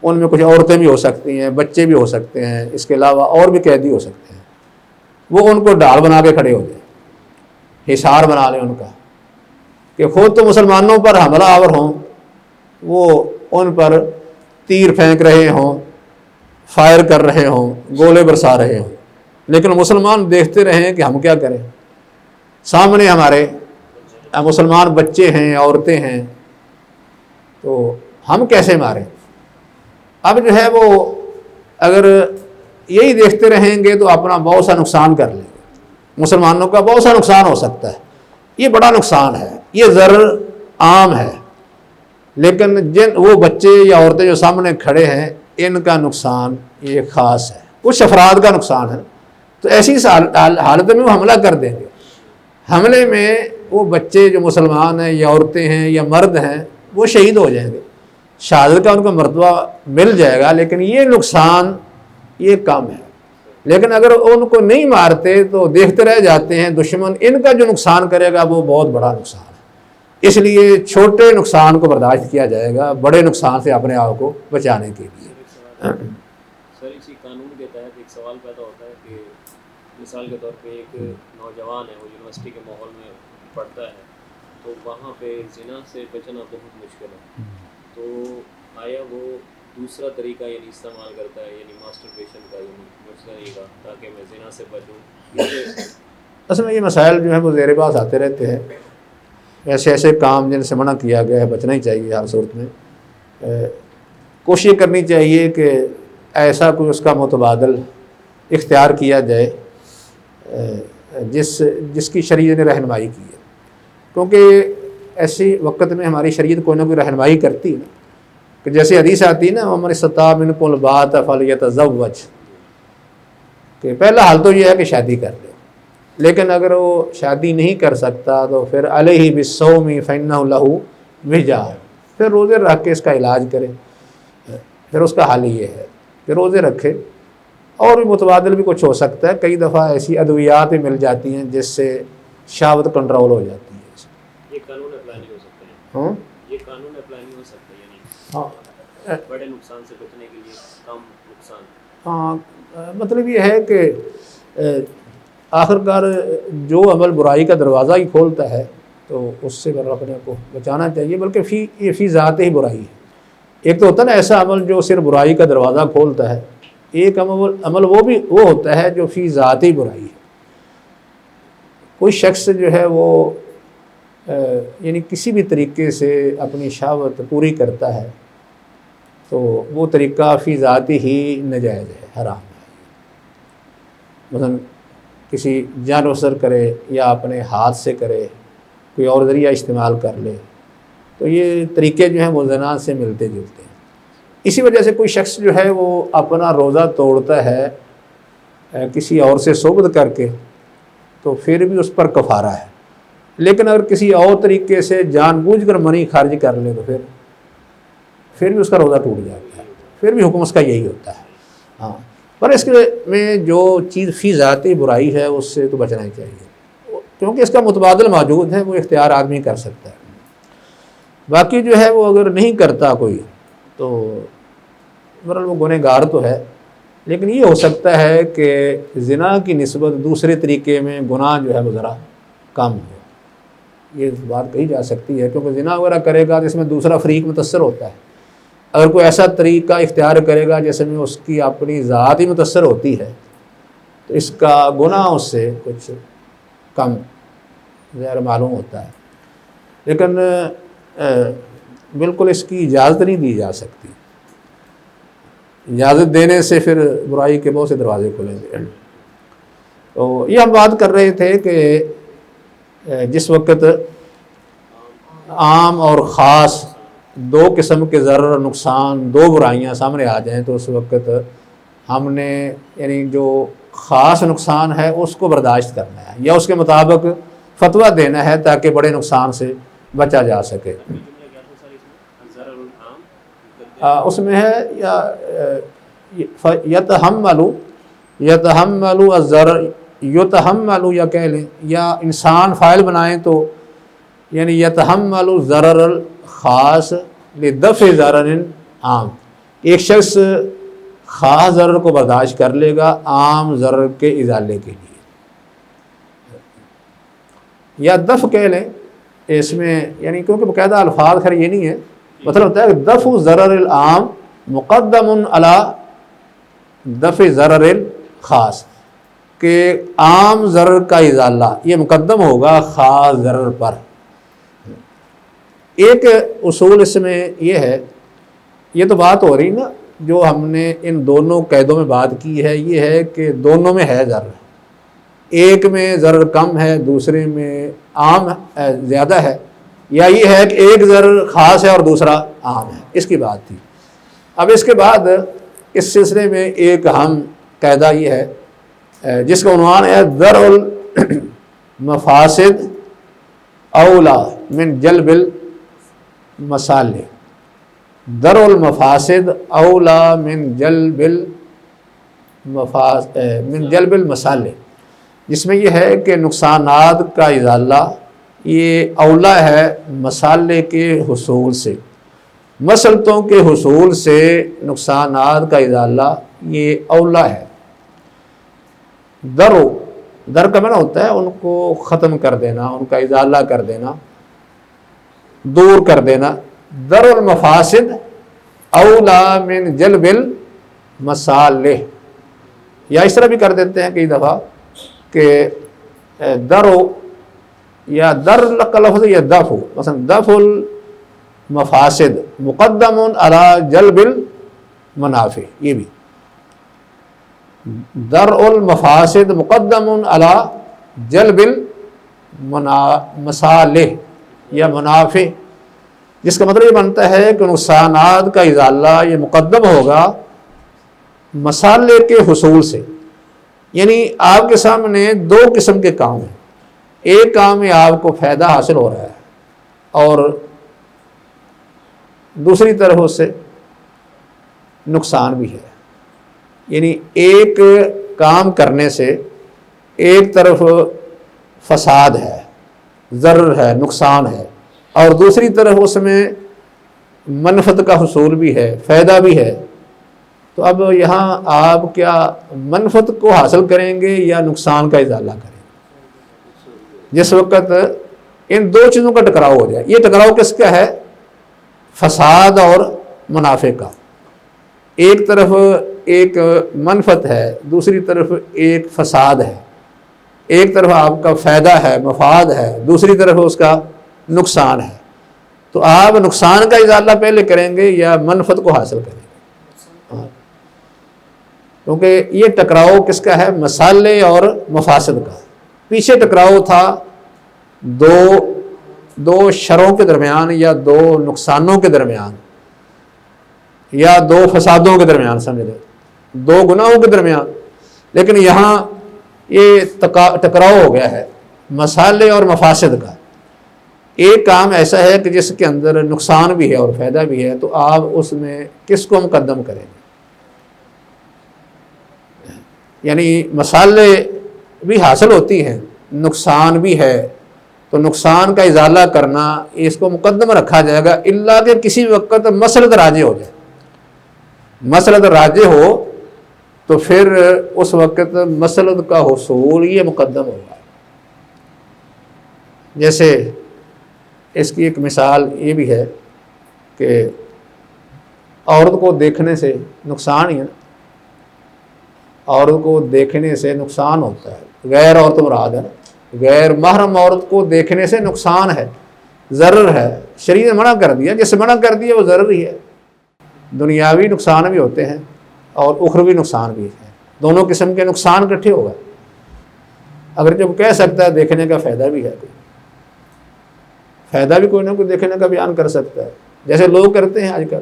ان میں کچھ عورتیں بھی ہو سکتی ہیں، بچے بھی ہو سکتے ہیں، اس کے علاوہ اور بھی قیدی ہو سکتے ہیں، وہ ان کو ڈھال بنا کے کھڑے ہو جائیں، حصار بنا لیں ان کا، کہ خود تو مسلمانوں پر حملہ آور ہوں، وہ ان پر تیر پھینک رہے ہوں، فائر کر رہے ہوں، گولے برسا رہے ہوں، لیکن مسلمان دیکھتے رہیں کہ ہم کیا کریں، سامنے ہمارے مسلمان بچے ہیں، عورتیں ہیں، تو ہم کیسے ماریں؟ اب جو ہے وہ اگر یہی دیکھتے رہیں گے تو اپنا بہت سا نقصان کر لیں گے، مسلمانوں کا بہت سا نقصان ہو سکتا ہے، یہ بڑا نقصان ہے، یہ ضرر عام ہے، لیکن وہ بچے یا عورتیں جو سامنے کھڑے ہیں ان کا نقصان یہ خاص ہے، کچھ افراد کا نقصان ہے، تو ایسی حالت میں وہ حملہ کر دیں گے، حملے میں وہ بچے جو مسلمان ہیں یا عورتیں ہیں یا مرد ہیں وہ شہید ہو جائیں گے، شہادت کا ان کو مرتبہ مل جائے گا، لیکن یہ نقصان یہ کم ہے۔ لیکن اگر ان کو نہیں مارتے تو دیکھتے رہ جاتے ہیں، دشمن ان کا جو نقصان کرے گا وہ بہت بڑا نقصان ہے، اس لیے چھوٹے نقصان کو برداشت کیا جائے گا بڑے نقصان سے اپنے آپ کو بچانے کے لیے۔
سر اسی قانون کے تحت ایک سوال پیدا ہوتا ہے کہ مثال کے طور پہ ایک نوجوان ہے، وہ یونیورسٹی کے ماحول میں پڑھتا ہے، تو وہاں پہ زنا سے بچنا بہت مشکل ہے، تو آیا وہ دوسرا طریقہ یعنی استعمال کرتا ہے، یعنی ماسٹربیشن کا، یعنی مشتری کا، تاکہ میں زنا سے بچوں؟
اصل میں یہ مسائل جو ہیں وہ زیر باز آتے رہتے ہیں، ایسے کام جن سے منع کیا گیا ہے بچنا ہی چاہیے ہر صورت میں، کوشش کرنی چاہیے کہ ایسا کوئی اس کا متبادل اختیار کیا جائے جس کی شریعت نے رہنمائی کی ہے، کیونکہ ایسی وقت میں ہماری شریعت کوئی نہ کوئی رہنمائی کرتی ہے نا، کہ جیسے حدیث آتی ہے نا وَمَنِ اسْتَطَاعَ مِنْكُمُ الْبَاءَةَ فَلْيَتَزَوَّجْ، کہ پہلا حال تو یہ ہے کہ شادی کر لے، لیکن اگر وہ شادی نہیں کر سکتا تو پھر علیہ بالصوم فإنہ لہ وجاء، پھر روزے رکھ کے اس کا علاج کرے، پھر اس کا حل یہ ہے کہ روزے رکھے، اور بھی متبادل بھی کچھ ہو سکتا ہے، کئی دفعہ ایسی ادویات بھی مل جاتی ہیں جس سے شہوت کنٹرول ہو جاتی ہے۔
یہ قانون اپلائی نہیں ہو سکتا ہے،
ہاں
یہ قانون اپلائی نہیں ہو سکتا، یعنی
ہاں
بڑے نقصان سے بچنے کے لیے کم نقصان۔
ہاں مطلب یہ ہے کہ آخرکار جو عمل برائی کا دروازہ ہی کھولتا ہے تو اس سے اپنے کو بچانا چاہیے، بلکہ یہ فی ذات ہی برائی ہے۔ ایک تو ہوتا ہے نا ایسا عمل جو صرف برائی کا دروازہ کھولتا ہے، ایک عمل وہ ہوتا ہے جو فی ذات ہی برائی ہے۔ کوئی شخص جو ہے وہ یعنی کسی بھی طریقے سے اپنی شہوت پوری کرتا ہے تو وہ طریقہ فی ذات ہی ناجائز ہے، حرام ہے۔ مثلا کسی جانور سر کرے یا اپنے ہاتھ سے کرے، کوئی اور ذریعہ استعمال کر لے، تو یہ طریقے جو ہیں وہ زنا سے ملتے جلتے ہیں۔ اسی وجہ سے کوئی شخص جو ہے وہ اپنا روزہ توڑتا ہے کسی اور سے صحبت کر کے تو پھر بھی اس پر کفارہ ہے، لیکن اگر کسی اور طریقے سے جان بوجھ کر منی خارج کر لے تو پھر بھی اس کا روزہ ٹوٹ جاتا ہے، پھر بھی حکم اس کا یہی ہوتا ہے۔ ہاں، پر اس کے میں جو چیز فی ذاتی برائی ہے اس سے تو بچنا ہی چاہیے، کیونکہ اس کا متبادل موجود ہے، وہ اختیار آدمی کر سکتا ہے۔ باقی جو ہے وہ اگر نہیں کرتا کوئی تو برحال وہ گنہگار تو ہے، لیکن یہ ہو سکتا ہے کہ زنا کی نسبت دوسرے طریقے میں گناہ جو ہے وہ ذرا کم ہو، یہ بات کہی جا سکتی ہے، کیونکہ زنا وغیرہ کرے گا تو اس میں دوسرا فریق متاثر ہوتا ہے۔ اگر کوئی ایسا طریقہ اختیار کرے گا جس میں اس کی اپنی ذات ہی متاثر ہوتی ہے تو اس کا گناہ اس سے کچھ کم ظاہر معلوم ہوتا ہے، لیکن بالکل اس کی اجازت نہیں دی جا سکتی۔ اجازت دینے سے پھر برائی کے بہت سے دروازے کھلیں گے۔ تو یہ ہم بات کر رہے تھے کہ جس وقت عام اور خاص دو قسم کے ضرر اور نقصان، دو برائیاں سامنے آ جائیں تو اس وقت ہم نے یعنی جو خاص نقصان ہے اس کو برداشت کرنا ہے یا اس کے مطابق فتویٰ دینا ہے تاکہ بڑے نقصان سے بچا جا سکے۔ اس میں ہے یتحمل الضرر، یتحمل یا کہہ لیں یا انسان فاعل بنائیں تو یعنی یتحمل الضرر الخاص لدفع ضرر عام، ایک شخص خاص ضرر کو برداشت کر لے گا عام ضرر کے ازالے کے لیے، یا دفع کہہ لیں اس میں، یعنی کیونکہ باقاعدہ الفاظ خیر یہ نہیں ہے، مطلب ہوتا ہے کہ دفع ضرر العام مقدم علی دفع ضرر الخاص، کہ عام ضرر کا ازالہ یہ مقدم ہوگا خاص ضرر پر۔ ایک اصول اس میں یہ ہے، یہ تو بات ہو رہی نا جو ہم نے ان دونوں قیدوں میں بات کی ہے، یہ ہے کہ دونوں میں ہے ضرر، ایک میں ضرر کم ہے دوسرے میں عام زیادہ ہے، یا یہ ہے کہ ایک ضرر خاص ہے اور دوسرا عام ہے، اس کی بات تھی۔ اب اس کے بعد اس سلسلے میں ایک اہم قاعدہ یہ ہے جس کا عنوان ہے درء المفاسد اولا من جلب المصالح، درء المفاسد اولا من جلب المصالح، جس میں یہ ہے کہ نقصانات کا ازالہ یہ اولا ہے مصالح کے حصول سے، مصلحتوں کے حصول سے نقصانات کا ازالہ یہ اولا ہے۔ در کا معنی ہوتا ہے ان کو ختم کر دینا، ان کا ازالہ کر دینا، دور کر دینا۔ درء المفاسد اولا من جلب المصالح، یا اس طرح بھی کر دیتے ہیں کئی دفعہ کہ درء یا در کا لفظ یا دفع، مثلا دفع المفاسد مقدم علی جلب المنافع، یہ بھی درء المفاسد مقدم علی جلب المصالح یا منافع، جس کا مطلب یہ بنتا ہے کہ نقصانات کا ازالہ یہ مقدم ہوگا مصالح کے حصول سے، یعنی آپ کے سامنے دو قسم کے کام ہیں، ایک کام میں آپ کو فائدہ حاصل ہو رہا ہے اور دوسری طرف اس سے نقصان بھی ہے، یعنی ایک کام کرنے سے ایک طرف فساد ہے، ضرر ہے، نقصان ہے، اور دوسری طرف اس میں منفعت کا حصول بھی ہے، فائدہ بھی ہے۔ تو اب یہاں آپ کیا منفعت کو حاصل کریں گے یا نقصان کا ازالہ کریں گے؟ جس وقت ان دو چیزوں کا ٹکراؤ ہو جائے، یہ ٹکراؤ کس کا ہے؟ فساد اور منافع کا، ایک طرف ایک منفعت ہے، دوسری طرف ایک فساد ہے، ایک طرف آپ کا فائدہ ہے، مفاد ہے، دوسری طرف اس کا نقصان ہے، تو آپ نقصان کا ازالہ پہلے کریں گے یا منفعت کو حاصل کریں گے؟ کیونکہ یہ ٹکراؤ کس کا ہے؟ مصالح اور مفاسد کا۔ پیچھے ٹکراؤ تھا دو شروں کے درمیان یا دو نقصانوں کے درمیان یا دو فسادوں کے درمیان، سمجھ لیں دو گناہوں کے درمیان، لیکن یہاں یہ ٹکراؤ ہو گیا ہے مصالح اور مفاسد کا۔ ایک کام ایسا ہے کہ جس کے اندر نقصان بھی ہے اور فائدہ بھی ہے، تو آپ اس میں کس کو مقدم کریں گے؟ یعنی مصالح بھی حاصل ہوتی ہیں، نقصان بھی ہے، تو نقصان کا ازالہ کرنا اس کو مقدم رکھا جائے گا، الا کہ کسی وقت مسلط راجع ہو جائے، مسلط راجح ہو تو پھر اس وقت مسلط کا حصول یہ مقدم ہوگا. جیسے اس کی ایک مثال یہ بھی ہے کہ عورت کو دیکھنے سے نقصان ہی ہے نا, عورت کو دیکھنے سے نقصان ہوتا ہے, غیر عورت مراد ہے نا, غیر محرم عورت کو دیکھنے سے نقصان ہے, ضرر ہے, شریعت نے منع کر دیا, جس سے منع کر دیا وہ ضرر ہی ہے. دنیاوی نقصان بھی ہوتے ہیں اور اخروی نقصان بھی ہے, دونوں قسم کے نقصان اکٹھے ہوگا. اگر جب کہہ سکتا ہے دیکھنے کا فائدہ بھی ہے, کوئی فائدہ بھی کوئی نہ کوئی دیکھنے کا بیان کر سکتا ہے, جیسے لوگ کرتے ہیں آج کل.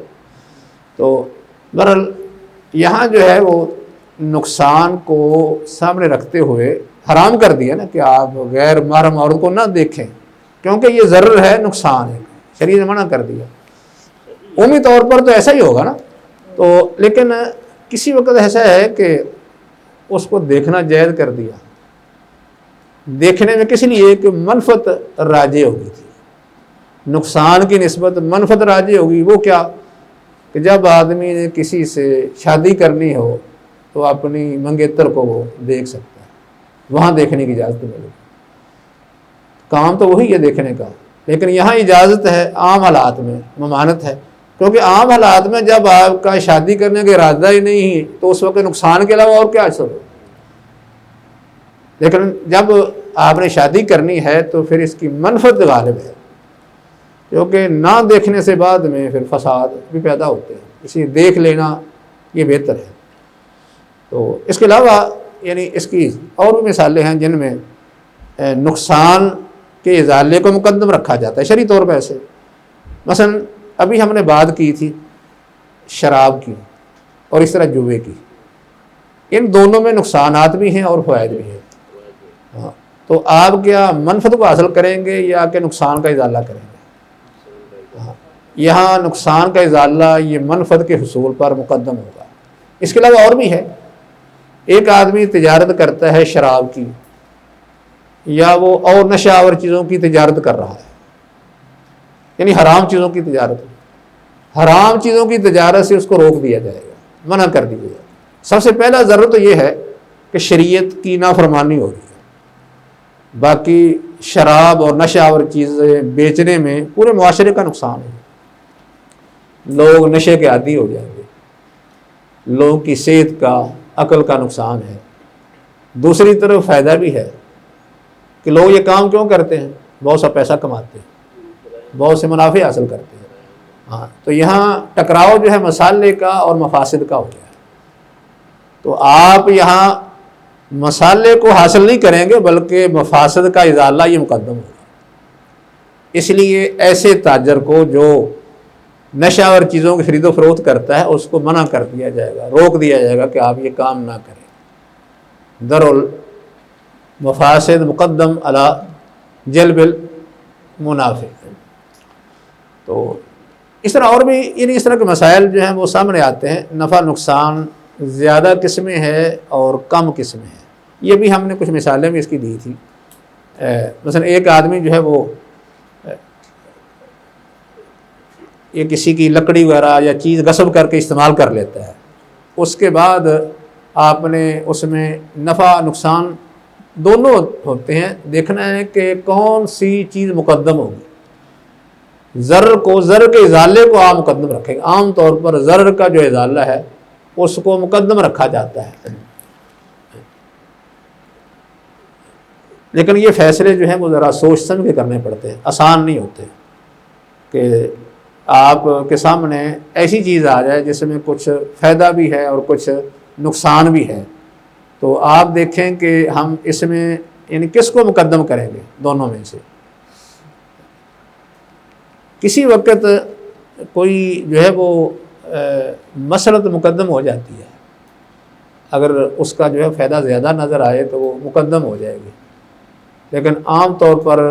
تو بہرحال یہاں جو ہے وہ نقصان کو سامنے رکھتے ہوئے حرام کر دیا نا کہ آپ غیر محرم عورت کو نہ دیکھیں, کیونکہ یہ ضرر ہے, نقصان ہے, شریعت نے منع کر دیا. عمومی طور پر تو ایسا ہی ہوگا نا. تو لیکن کسی وقت ایسا ہے کہ اس کو دیکھنا جائز کر دیا, دیکھنے میں کس لیے کہ منفعت راجع ہوگی تھی, نقصان کی نسبت منفعت راجع ہوگی. وہ کیا کہ جب آدمی نے کسی سے شادی کرنی ہو تو اپنی منگیتر کو وہ دیکھ سکتا ہے, وہاں دیکھنے کی اجازت ملے گی. کام تو وہی ہے دیکھنے کا, لیکن یہاں اجازت ہے عام حالات میں, ممانعت ہے, کیونکہ عام حالات میں جب آپ کا شادی کرنے کا ارادہ ہی نہیں ہے تو اس وقت نقصان کے علاوہ اور کیا اثر ہو. لیکن جب آپ نے شادی کرنی ہے تو پھر اس کی منفعت غالب ہے, کیونکہ نہ دیکھنے سے بعد میں پھر فساد بھی پیدا ہوتے ہیں, اس لیے دیکھ لینا یہ بہتر ہے. تو اس کے علاوہ یعنی اس کی اور بھی مثالیں ہیں جن میں نقصان کے ازالے کو مقدم رکھا جاتا ہے شرعی طور پہ. ایسے مثلا ابھی ہم نے بات کی تھی شراب کی اور اس طرح جوے کی, ان دونوں میں نقصانات بھی ہیں اور فوائد بھی ہیں. ہاں, تو آپ کیا منفعت کو حاصل کریں گے یا کہ نقصان کا ازالہ کریں گے؟ ہاں, یہاں نقصان کا ازالہ یہ منفعت کے حصول پر مقدم ہوگا. اس کے علاوہ اور بھی ہے, ایک آدمی تجارت کرتا ہے شراب کی یا وہ اور نشہ آور چیزوں کی تجارت کر رہا ہے, یعنی حرام چیزوں کی تجارت, حرام چیزوں کی تجارت سے اس کو روک دیا جائے گا, منع کر دیا جائے گا. سب سے پہلا ضرورت تو یہ ہے کہ شریعت کی نافرمانی ہو رہی ہے. باقی شراب اور نشہ آور چیزیں بیچنے میں پورے معاشرے کا نقصان ہے, لوگ نشے کے عادی ہو جائیں گے, لوگوں کی صحت کا عقل کا نقصان ہے. دوسری طرف فائدہ بھی ہے کہ لوگ یہ کام کیوں کرتے ہیں, بہت سا پیسہ کماتے ہیں, بہت سے منافع حاصل کرتے ہیں. ہاں, تو یہاں ٹکراؤ جو ہے مسالے کا اور مفاسد کا ہو گیا. تو آپ یہاں مسالے کو حاصل نہیں کریں گے بلکہ مفاسد کا ازالہ یہ مقدم ہوگا. اس لیے ایسے تاجر کو جو نشہ اور چیزوں کی خرید و فروخت کرتا ہے اس کو منع کر دیا جائے گا, روک دیا جائے گا کہ آپ یہ کام نہ کریں. مفاسد مقدم علی جلب المنافع. تو اس طرح اور بھی یعنی اس طرح کے مسائل جو ہیں وہ سامنے آتے ہیں. نفع نقصان زیادہ قسمیں ہے اور کم قسمیں ہیں. یہ بھی ہم نے کچھ مثالیں بھی اس کی دی تھی. مثلا ایک آدمی جو ہے وہ یہ کسی کی لکڑی وغیرہ یا چیز غصب کر کے استعمال کر لیتا ہے, اس کے بعد آپ نے اس میں نفع نقصان دونوں ہوتے ہیں, دیکھنا ہے کہ کون سی چیز مقدم ہوگی. ضرر کے ازالے کو آپ مقدم رکھیں گے. عام طور پر ضرر کا جو ازالہ ہے اس کو مقدم رکھا جاتا ہے, لیکن یہ فیصلے جو ہیں وہ ذرا سوچ سمجھ کے کرنے پڑتے ہیں, آسان نہیں ہوتے. کہ آپ کے سامنے ایسی چیز آ جائے جس میں کچھ فائدہ بھی ہے اور کچھ نقصان بھی ہے, تو آپ دیکھیں کہ ہم اس میں یعنی کس کو مقدم کریں گے دونوں میں سے. کسی وقت کوئی جو ہے وہ مسلط مقدم ہو جاتی ہے, اگر اس کا جو ہے فائدہ زیادہ نظر آئے تو وہ مقدم ہو جائے گی. لیکن عام طور پر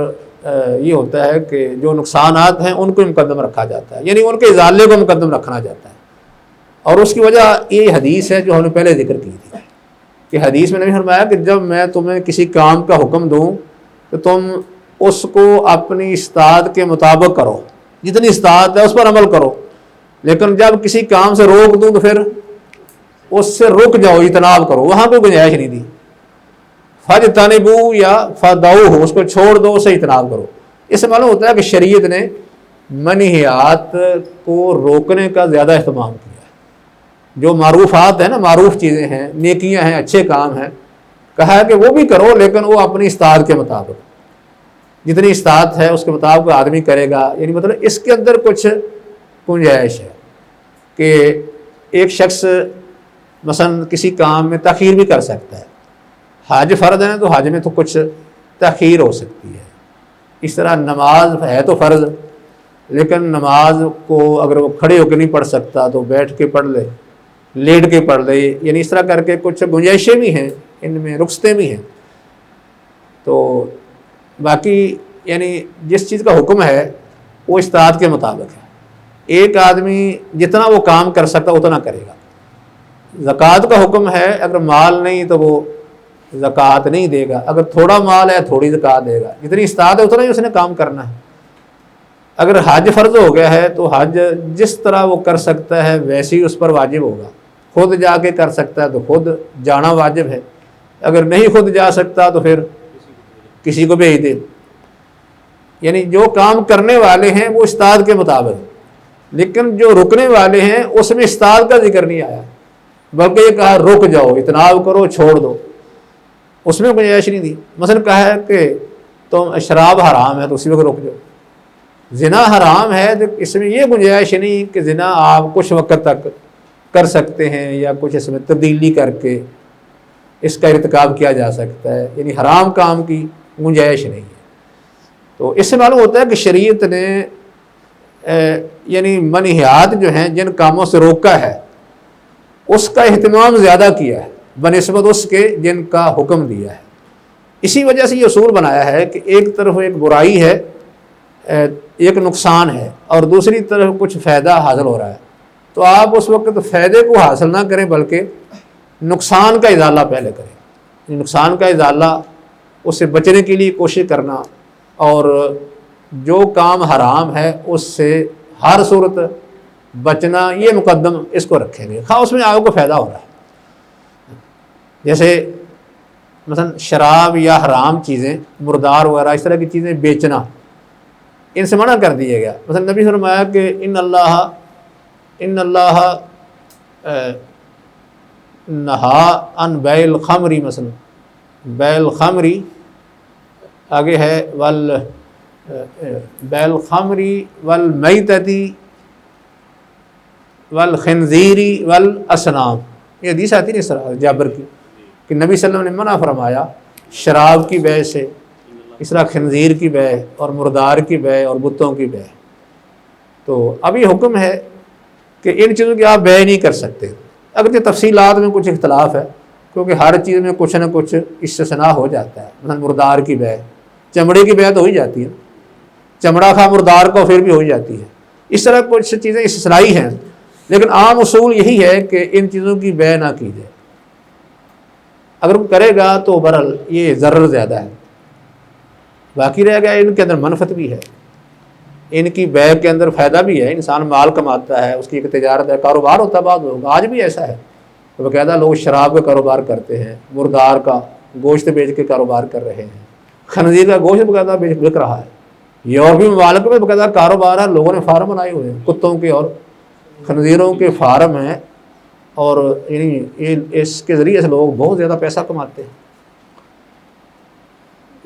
یہ ہوتا ہے کہ جو نقصانات ہیں ان کو مقدم رکھا جاتا ہے, یعنی ان کے ازالے کو مقدم رکھنا جاتا ہے. اور اس کی وجہ یہ حدیث ہے جو ہم نے پہلے ذکر کی تھی کہ حدیث میں نبی فرمایا کہ جب میں تمہیں کسی کام کا حکم دوں تو تم اس کو اپنی استطاعت کے مطابق کرو, جتنی استطاعت ہے اس پر عمل کرو. لیکن جب کسی کام سے روک دوں تو پھر اس سے رک جاؤ، اجتناب کرو، وہاں کوئی گنجائش نہیں دی. فَاجْتَنِبُوا یا فَدَعُوهُ، اس کو چھوڑ دو، اسے اجتناب کرو. اس سے معلوم ہوتا ہے کہ شریعت نے منہیات کو روکنے کا زیادہ اہتمام کیا ہے. جو معروفات ہیں نا، معروف چیزیں ہیں، نیکیاں ہیں، اچھے کام ہیں، کہا ہے کہ وہ بھی کرو لیکن وہ اپنی استطاعت کے مطابق، جتنی استطاعت ہے اس کے مطابق آدمی کرے گا. یعنی مطلب اس کے اندر کچھ گنجائش ہے کہ ایک شخص مثلا کسی کام میں تاخیر بھی کر سکتا ہے. حج فرض ہے تو حج میں تو کچھ تاخیر ہو سکتی ہے. اس طرح نماز ہے تو فرض، لیکن نماز کو اگر وہ کھڑے ہو کے نہیں پڑھ سکتا تو بیٹھ کے پڑھ لے، لیٹ کے پڑھ لے. یعنی اس طرح کر کے کچھ گنجائشیں بھی ہیں، ان میں رخصتیں بھی ہیں. تو باقی یعنی جس چیز کا حکم ہے وہ استطاعت کے مطابق ہے. ایک آدمی جتنا وہ کام کر سکتا اتنا کرے گا. زکوٰۃ کا حکم ہے، اگر مال نہیں تو وہ زکوٰۃ نہیں دے گا. اگر تھوڑا مال ہے تھوڑی زکوٰۃ دے گا. جتنی استطاعت ہے اتنا ہی اس نے کام کرنا ہے. اگر حج فرض ہو گیا ہے تو حج جس طرح وہ کر سکتا ہے ویسے ہی اس پر واجب ہوگا. خود جا کے کر سکتا ہے تو خود جانا واجب ہے، اگر نہیں خود جا سکتا تو پھر کسی کو بھیج دے. یعنی جو کام کرنے والے ہیں وہ استطاعت کے مطابق، لیکن جو رکنے والے ہیں اس میں استطاعت کا ذکر نہیں آیا، بلکہ یہ کہا رک جاؤ، اجتناب کرو، چھوڑ دو. اس میں گنجائش نہیں دی. مثلا کہا ہے کہ تم شراب حرام ہے تو اسی وقت رک جاؤ. زنا حرام ہے تو اس میں یہ گنجائش نہیں کہ زنا آپ کچھ وقت تک کر سکتے ہیں یا کچھ اس میں تبدیلی کر کے اس کا ارتکاب کیا جا سکتا ہے. یعنی حرام کام کی گنجائش نہیں ہے. تو اس سے معلوم ہوتا ہے کہ شریعت نے یعنی منہیات جو ہیں جن کاموں سے روکا ہے اس کا اہتمام زیادہ کیا ہے بنسبت اس کے جن کا حکم دیا ہے. اسی وجہ سے یہ اصول بنایا ہے کہ ایک طرف ایک برائی ہے، ایک نقصان ہے، اور دوسری طرف کچھ فائدہ حاصل ہو رہا ہے، تو آپ اس وقت فائدے کو حاصل نہ کریں بلکہ نقصان کا ازالہ پہلے کریں. نقصان کا ازالہ، اس سے بچنے کے لیے کوشش کرنا، اور جو کام حرام ہے اس سے ہر صورت بچنا، یہ مقدم اس کو رکھیں گے، خواہ اس میں آپ کو فائدہ ہو رہا ہے. جیسے مثلا شراب یا حرام چیزیں، مردار وغیرہ اس طرح کی چیزیں بیچنا، ان سے منع کر دیا گیا. مثلا نبی نے فرمایا کہ ان اللہ نہا ان بیع الخمری، مثلا بیع الخمری آگے ہے بیع الخمری والمیتتی والخنزیری والاصنام. یہ حدیث آتی ہے اس طرح جابر کی کہ نبی صلی اللہ علیہ وسلم نے منع فرمایا شراب کی بیع سے، اس طرح خنزیر کی بیع اور مردار کی بیع اور بتوں کی بیع. تو اب یہ حکم ہے کہ ان چیزوں کی آپ بیع نہیں کر سکتے. اگرچہ تفصیلات میں کچھ اختلاف ہے کیونکہ ہر چیز میں کچھ نہ کچھ استثناء ہو جاتا ہے. مثلا مردار کی بیع، چمڑے کی بیع تو ہو ہی جاتی ہے، چمڑا کھا مردار کو پھر بھی ہو ہی جاتی ہے. اس طرح کچھ چیزیں استثنائی ہیں، لیکن عام اصول یہی ہے کہ ان چیزوں کی بیع نہ کی جائے. اگر وہ کرے گا تو برحال یہ ضرر زیادہ ہے. باقی رہ گیا ان کے اندر منفعت بھی ہے، ان کی بیع کے اندر فائدہ بھی ہے. انسان مال کماتا ہے، اس کی ایک تجارت ہے، کاروبار ہوتا ہے. بعض لوگ آج بھی ایسا ہے، باقاعدہ لوگ شراب کا کاروبار کرتے ہیں، مردار کا گوشت بیچ کے کاروبار کر رہے ہیں، خنزیر کا گوشت باقاعدہ بک رہا ہے. یورپی ممالک میں باقاعدہ کاروبار ہے، لوگوں نے فارم بنائے ہوئے ہیں، کتوں کے اور خنزیروں کے فارم ہیں، اور یعنی اس کے ذریعے سے لوگ بہت زیادہ پیسہ کماتے ہیں.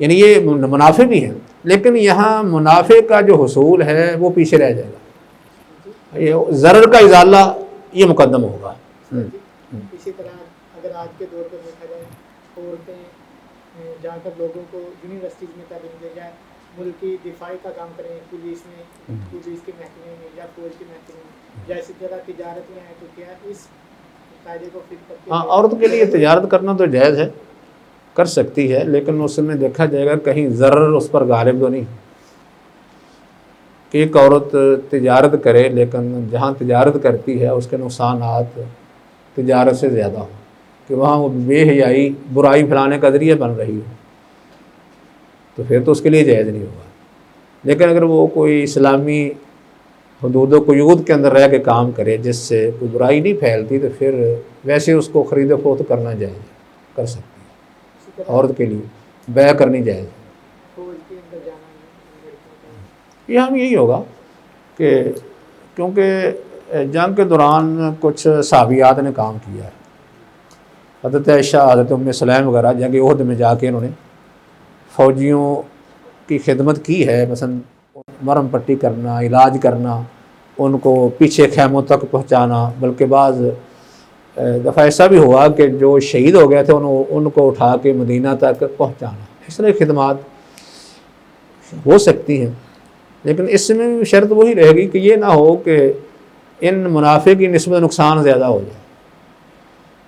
یعنی یہ منافع بھی ہیں، لیکن یہاں منافع کا جو حصول ہے وہ پیچھے رہ جائے گا. یہ ضرر کا ازالہ یہ مقدم ہوگا.
اسی طرح اگر آج کے دور پر دیکھا جائے، عورتیں جا کر لوگوں کو یونیورسٹیز میں تعلیم دے جائیں، ملکی دفاعی کا کام کریں، پولیس میں، پولیس کے محکمے میں یا فوج کے محکمے میں، یا اسی طرح تجارت میں ہے، تو کیا اس قاعدے کو فٹ کر کے؟
ہاں، عورت کے لیے تجارت کرنا تو جائز ہے، کر سکتی ہے، لیکن اس میں دیکھا جائے گا کہیں ضرر اس پر غالب تو نہیں کہ ایک عورت تجارت کرے، لیکن جہاں تجارت کرتی ہے اس کے نقصانات تجارت سے زیادہ ہوں، کہ وہاں وہ بے حیائی، برائی پھیلانے کا ذریعہ بن رہی ہو، تو پھر تو اس کے لیے جائز نہیں ہوگا. لیکن اگر وہ کوئی اسلامی حدود و قیود کے اندر رہ کے کام کرے جس سے کوئی برائی نہیں پھیلتی، تو پھر ویسے اس کو خرید و فروخت کرنا جائز کر سکتی ہے،
اسی طرح
عورت کے لیے بیع کرنی جائز۔
فوج کے اندر جانا لڑکیوں کا،
یہ ہم یہی ہوگا کہ کیونکہ جنگ کے دوران کچھ صحابیات نے کام کیا ہے، حضرت عائشہ، حضرت ام سلیم وغیرہ جنگ احد میں جا کے انہوں نے فوجیوں کی خدمت کی ہے، مثلا مرہم پٹی کرنا، علاج کرنا، ان کو پیچھے خیموں تک پہنچانا، بلکہ بعض دفعہ ایسا بھی ہوا کہ جو شہید ہو گئے تھے ان کو اٹھا کے مدینہ تک پہنچانا۔ اس طرح خدمات ہو سکتی ہیں، لیکن اس میں شرط وہی رہے گی کہ یہ نہ ہو کہ ان منافع کی نسبت نقصان زیادہ ہو جائے۔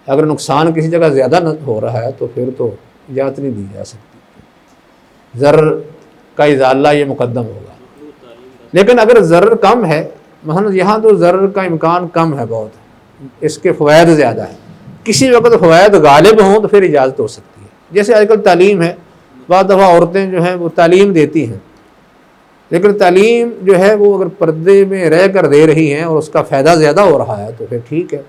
اگر نقصان کسی جگہ زیادہ ہو رہا ہے تو پھر تو اجازت نہیں دی جا سکتی، ضرر کا ازالہ یہ مقدم ہوگا۔ لیکن اگر ضرر کم ہے، مثلا یہاں تو ضرر کا امکان کم ہے بہت، اس کے فوائد زیادہ ہیں، کسی وقت فوائد غالب ہوں تو پھر اجازت ہو سکتی ہے۔ جیسے آج کل تعلیم ہے، بعض دفعہ عورتیں جو ہیں وہ تعلیم دیتی ہیں، لیکن تعلیم جو ہے وہ اگر پردے میں رہ کر دے رہی ہیں اور اس کا فائدہ زیادہ ہو رہا ہے تو پھر ٹھیک ہے،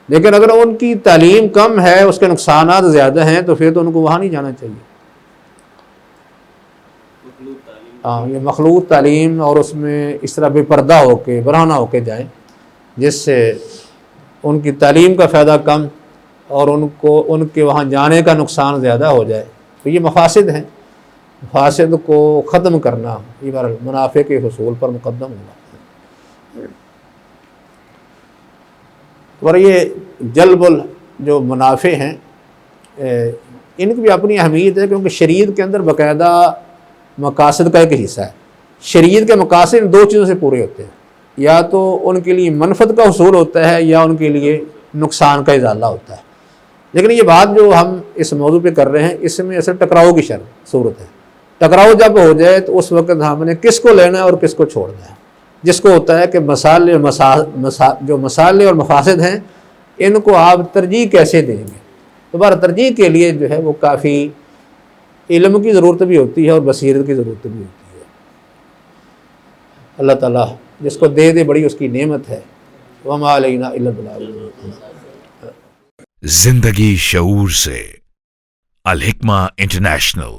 لیکن اگر ان کی تعلیم کم ہے، اس کے نقصانات زیادہ ہیں، تو پھر تو ان کو وہاں نہیں جانا چاہیے۔ ہاں، یہ مخلوط تعلیم، اور اس میں اس طرح بے پردہ ہو کے برہنہ ہو کے جائیں جس سے ان کی تعلیم کا فائدہ کم اور ان کے وہاں جانے کا نقصان زیادہ ہو جائے، تو یہ مفاسد ہیں۔ مفاسد کو ختم کرنا یہ منافع کے حصول پر مقدم ہوگا۔ اور یہ جلب جو منافع ہیں ان کی بھی اپنی اہمیت ہے، کیونکہ شریعت کے اندر باقاعدہ مقاصد کا ایک حصہ ہے۔ شریعت کے مقاصد ان دو چیزوں سے پورے ہوتے ہیں، یا تو ان کے لیے منفعت کا حصول ہوتا ہے یا ان کے لیے نقصان کا ازالہ ہوتا ہے۔ لیکن یہ بات جو ہم اس موضوع پہ کر رہے ہیں، اس میں اصل ٹکراؤ کی صورت ہے۔ ٹکراؤ جب ہو جائے تو اس وقت ہم نے کس کو لینا ہے اور کس کو چھوڑنا ہے۔ جس کو ہوتا ہے کہ جو مسائل اور مفاسد ہیں ان کو آپ ترجیح کیسے دیں گے، دوبارہ ترجیح کے لیے جو ہے وہ کافی علم کی ضرورت بھی ہوتی ہے اور بصیرت کی ضرورت بھی ہوتی ہے۔ اللہ تعالیٰ جس کو دے دے بڑی اس کی نعمت ہے۔ وما علینا الا البلاغ۔
زندگی شعور سے، الحکمہ انٹرنیشنل۔